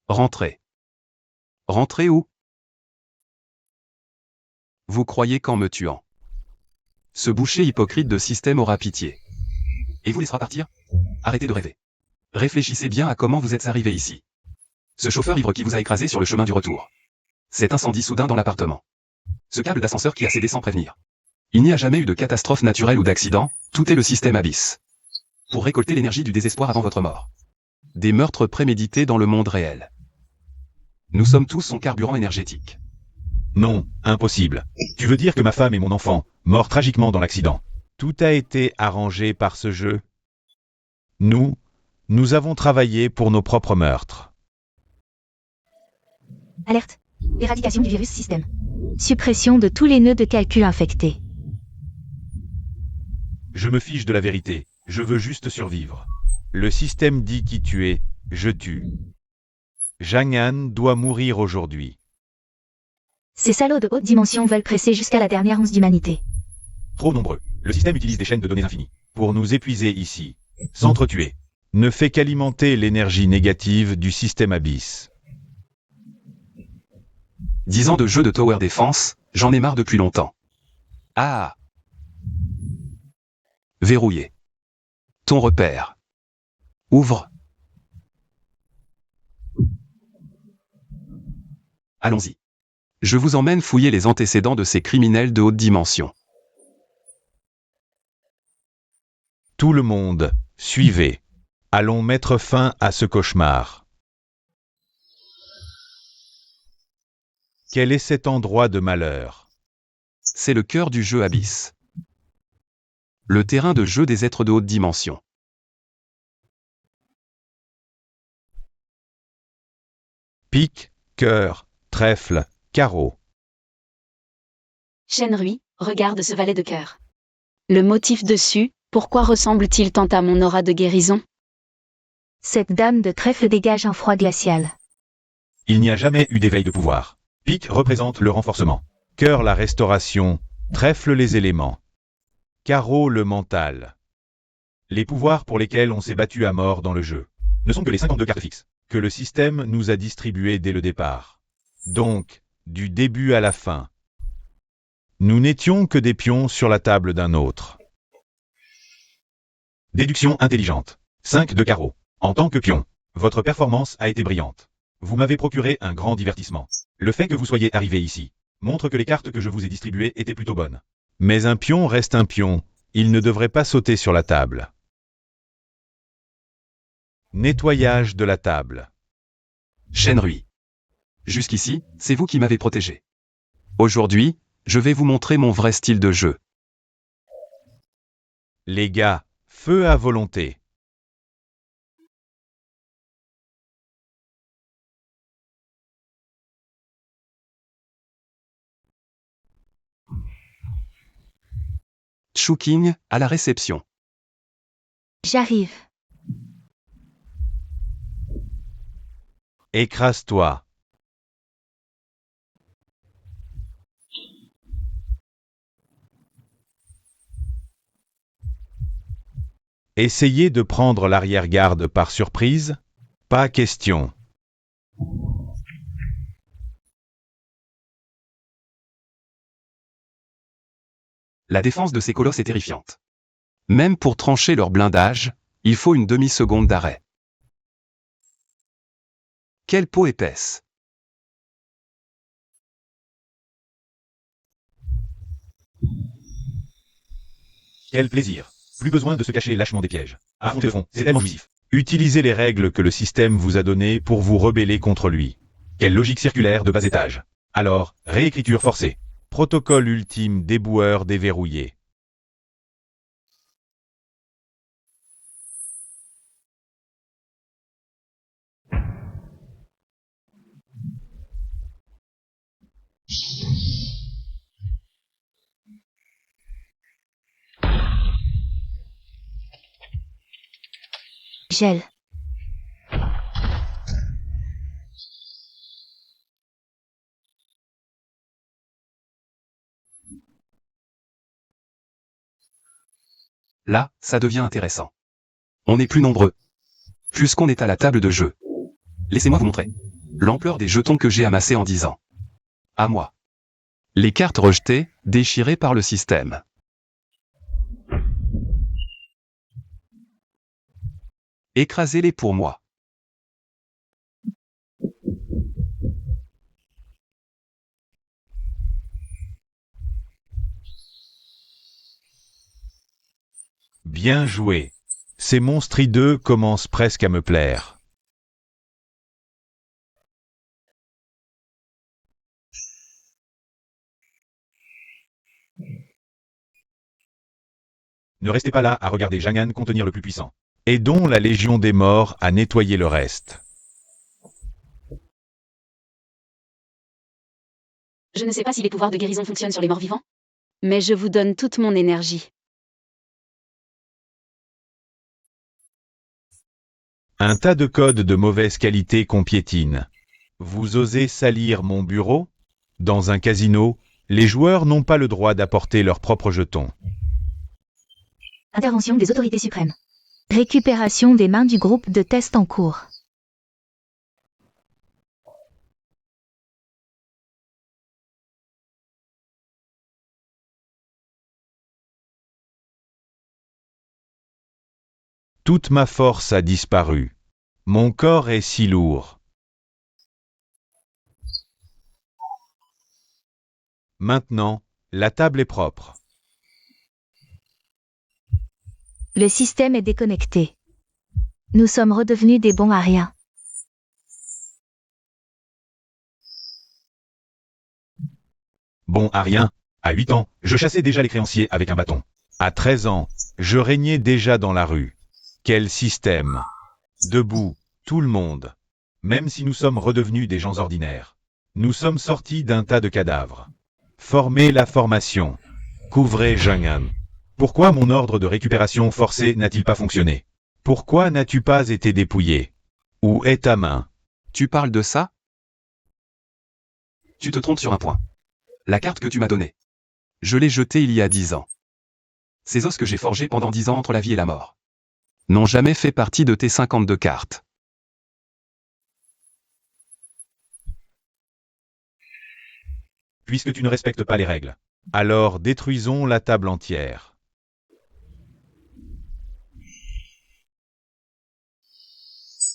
S1: Rentrez. Rentrez où? Vous croyez qu'en me tuant, ce boucher hypocrite de système aura pitié et vous laissera partir? Arrêtez de rêver. Réfléchissez bien à comment vous êtes arrivé ici. Ce chauffeur ivre qui vous a écrasé sur le chemin du retour. Cet incendie soudain dans l'appartement. Ce câble d'ascenseur qui a cédé sans prévenir. Il n'y a jamais eu de catastrophe naturelle ou d'accident, tout est le système Abyss. Pour récolter l'énergie du désespoir avant votre mort. Des meurtres prémédités dans le monde réel. Nous sommes tous son carburant énergétique.
S4: Non, impossible. Tu veux dire que ma femme et mon enfant, morts tragiquement dans l'accident.
S3: Tout a été arrangé par ce jeu. Nous avons travaillé pour nos propres meurtres.
S2: Alerte. Éradication du virus système. Suppression de tous les nœuds de calcul infectés.
S4: Je me fiche de la vérité. Je veux juste survivre.
S3: Le système dit qui tu es, je tue. Jang'an doit mourir aujourd'hui.
S2: Ces salauds de haute dimension veulent presser jusqu'à la dernière once d'humanité.
S4: Trop nombreux. Le système utilise des chaînes de données infinies. Pour nous épuiser ici. S'entretuer.
S3: Ne fait qu'alimenter l'énergie négative du système Abyss.
S1: 10 ans de jeu de Tower Defense, j'en ai marre depuis longtemps. Ah! Verrouillé. Ton repère. Ouvre. Allons-y. Je vous emmène fouiller les antécédents de ces criminels de haute dimension.
S3: Tout le monde, suivez. Allons mettre fin à ce cauchemar. Quel est cet endroit de malheur?
S1: C'est le cœur du jeu Abyss. Le terrain de jeu des êtres de haute dimension.
S3: Pique, cœur, trèfle, carreau.
S5: Shenrui, regarde ce valet de cœur. Le motif dessus, pourquoi ressemble-t-il tant à mon aura de guérison?
S2: Cette dame de trèfle dégage un froid glacial.
S4: Il n'y a jamais eu d'éveil de pouvoir. Pique représente le renforcement.
S3: Cœur la restauration, trèfle les éléments. Carreau le mental.
S4: Les pouvoirs pour lesquels on s'est battu à mort dans le jeu ne sont que les 52 cartes fixes.
S3: Que le système nous a distribué dès le départ. Donc, du début à la fin. Nous n'étions que des pions sur la table d'un autre.
S4: Déduction intelligente. 5 de carreau. En tant que pion, votre performance a été brillante. Vous m'avez procuré un grand divertissement. Le fait que vous soyez arrivé ici montre que les cartes que je vous ai distribuées étaient plutôt bonnes.
S3: Mais un pion reste un pion, il ne devrait pas sauter sur la table. Nettoyage de la table.
S1: Shenrui. Jusqu'ici, c'est vous qui m'avez protégé. Aujourd'hui, je vais vous montrer mon vrai style de jeu.
S3: Les gars, feu à volonté.
S1: Chouking, à la réception.
S2: J'arrive.
S3: Écrase-toi. Essayez de prendre l'arrière-garde par surprise? Pas question.
S1: La défense de ces colosses est terrifiante. Même pour trancher leur blindage, il faut une demi-seconde d'arrêt. Quelle peau épaisse!
S4: Quel plaisir. Plus besoin de se cacher lâchement des pièges. Affronter le front, c'est tellement jouissif.
S3: Utilisez les règles que le système vous a données pour vous rebeller contre lui.
S4: Quelle logique circulaire de bas étage. Alors, réécriture forcée.
S3: Protocole ultime déboueur déverrouillé.
S2: Gel.
S1: Là, ça devient intéressant. On est plus nombreux. Puisqu'on est à la table de jeu. Laissez-moi vous montrer l'ampleur des jetons que j'ai amassés en 10 ans. À moi. Les cartes rejetées, déchirées par le système. Écrasez-les pour moi.
S3: Bien joué. Ces monstres hideux commencent presque à me plaire.
S4: Ne restez pas là à regarder Jangan contenir le plus puissant.
S3: Aidons la Légion des Morts à nettoyer le reste.
S5: Je ne sais pas si les pouvoirs de guérison fonctionnent sur les morts vivants. Mais je vous donne toute mon énergie.
S3: Un tas de codes de mauvaise qualité qu'on piétine. Vous osez salir mon bureau? Dans un casino, les joueurs n'ont pas le droit d'apporter leurs propres jetons.
S2: Intervention des autorités suprêmes. Récupération des mains du groupe de test en cours.
S3: Toute ma force a disparu. Mon corps est si lourd. Maintenant, la table est propre.
S2: Le système est déconnecté. Nous sommes redevenus des bons à rien.
S4: Bon à rien. À 8 ans, je chassais déjà les créanciers avec un bâton.
S3: À 13 ans, je régnais déjà dans la rue. Quel système! Debout, tout le monde.
S4: Même si nous sommes redevenus des gens ordinaires.
S3: Nous sommes sortis d'un tas de cadavres. Formez la formation. Couvrez Jungan.
S4: Pourquoi mon ordre de récupération forcée n'a-t-il pas fonctionné?
S3: Pourquoi n'as-tu pas été dépouillé? Où est ta main?
S1: Tu parles de ça? Tu te trompes sur un point. La carte que tu m'as donnée. Je l'ai jetée il y a 10 ans. Ces os que j'ai forgés pendant 10 ans entre la vie et la mort n'ont jamais fait partie de tes 52 cartes.
S4: Puisque tu ne respectes pas les règles.
S3: Alors détruisons la table entière.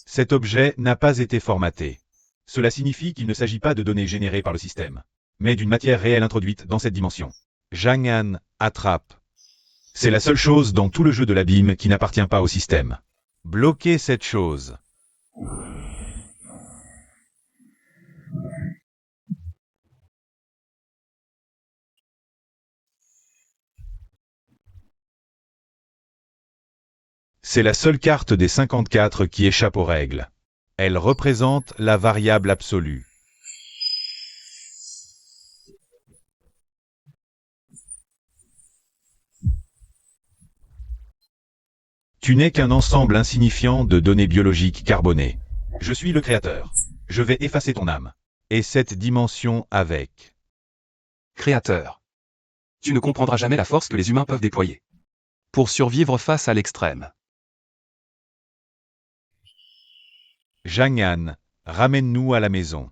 S3: Cet objet n'a pas été formaté.
S4: Cela signifie qu'il ne s'agit pas de données générées par le système, mais d'une matière réelle introduite dans cette dimension.
S3: Jungan, attrape.
S4: C'est la seule chose dans tout le jeu de l'abîme qui n'appartient pas au système.
S3: Bloquez cette chose.
S4: C'est la seule carte des 54 qui échappe aux règles.
S3: Elle représente la variable absolue.
S4: Tu n'es qu'un ensemble insignifiant de données biologiques carbonées. Je suis le créateur. Je vais effacer ton âme.
S3: Et cette dimension avec.
S1: Créateur. Tu ne comprendras jamais la force que les humains peuvent déployer pour survivre face à l'extrême.
S3: Jungan, ramène-nous à la maison.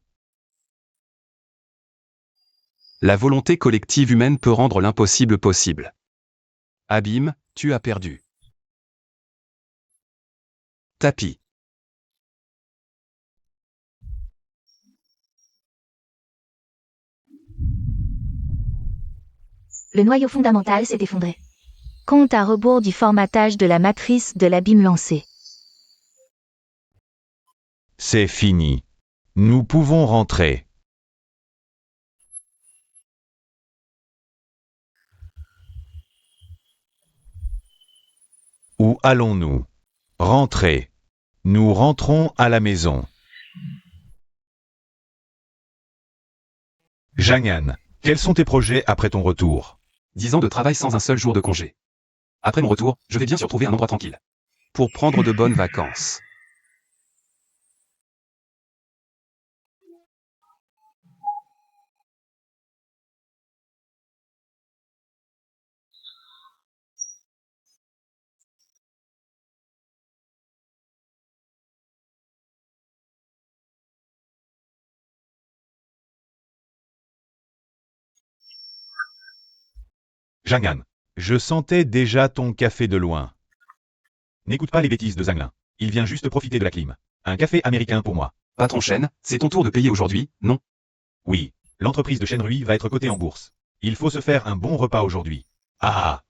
S1: La volonté collective humaine peut rendre l'impossible possible. Abîme, tu as perdu. Tapis.
S2: Le noyau fondamental s'est effondré.
S6: Compte à rebours du formatage de la matrice de l'abîme lancé.
S3: C'est fini. Nous pouvons rentrer. Où allons-nous? Rentrez. Nous rentrons à la maison.
S4: Jungan, quels sont tes projets après ton retour?
S1: 10 ans de travail sans un seul jour de congé. Après mon retour, je vais bien sûr trouver un endroit tranquille pour prendre de bonnes vacances.
S4: Jungan,
S3: Je sentais déjà ton café de loin.
S4: n'écoute pas les bêtises de Zanglin. Il vient juste profiter de la clim. Un café américain pour moi.
S1: Patron Chen, c'est ton tour de payer aujourd'hui, non?
S4: Oui, l'entreprise de Shenrui va être cotée en bourse. Il faut se faire un bon repas aujourd'hui. Ah ah.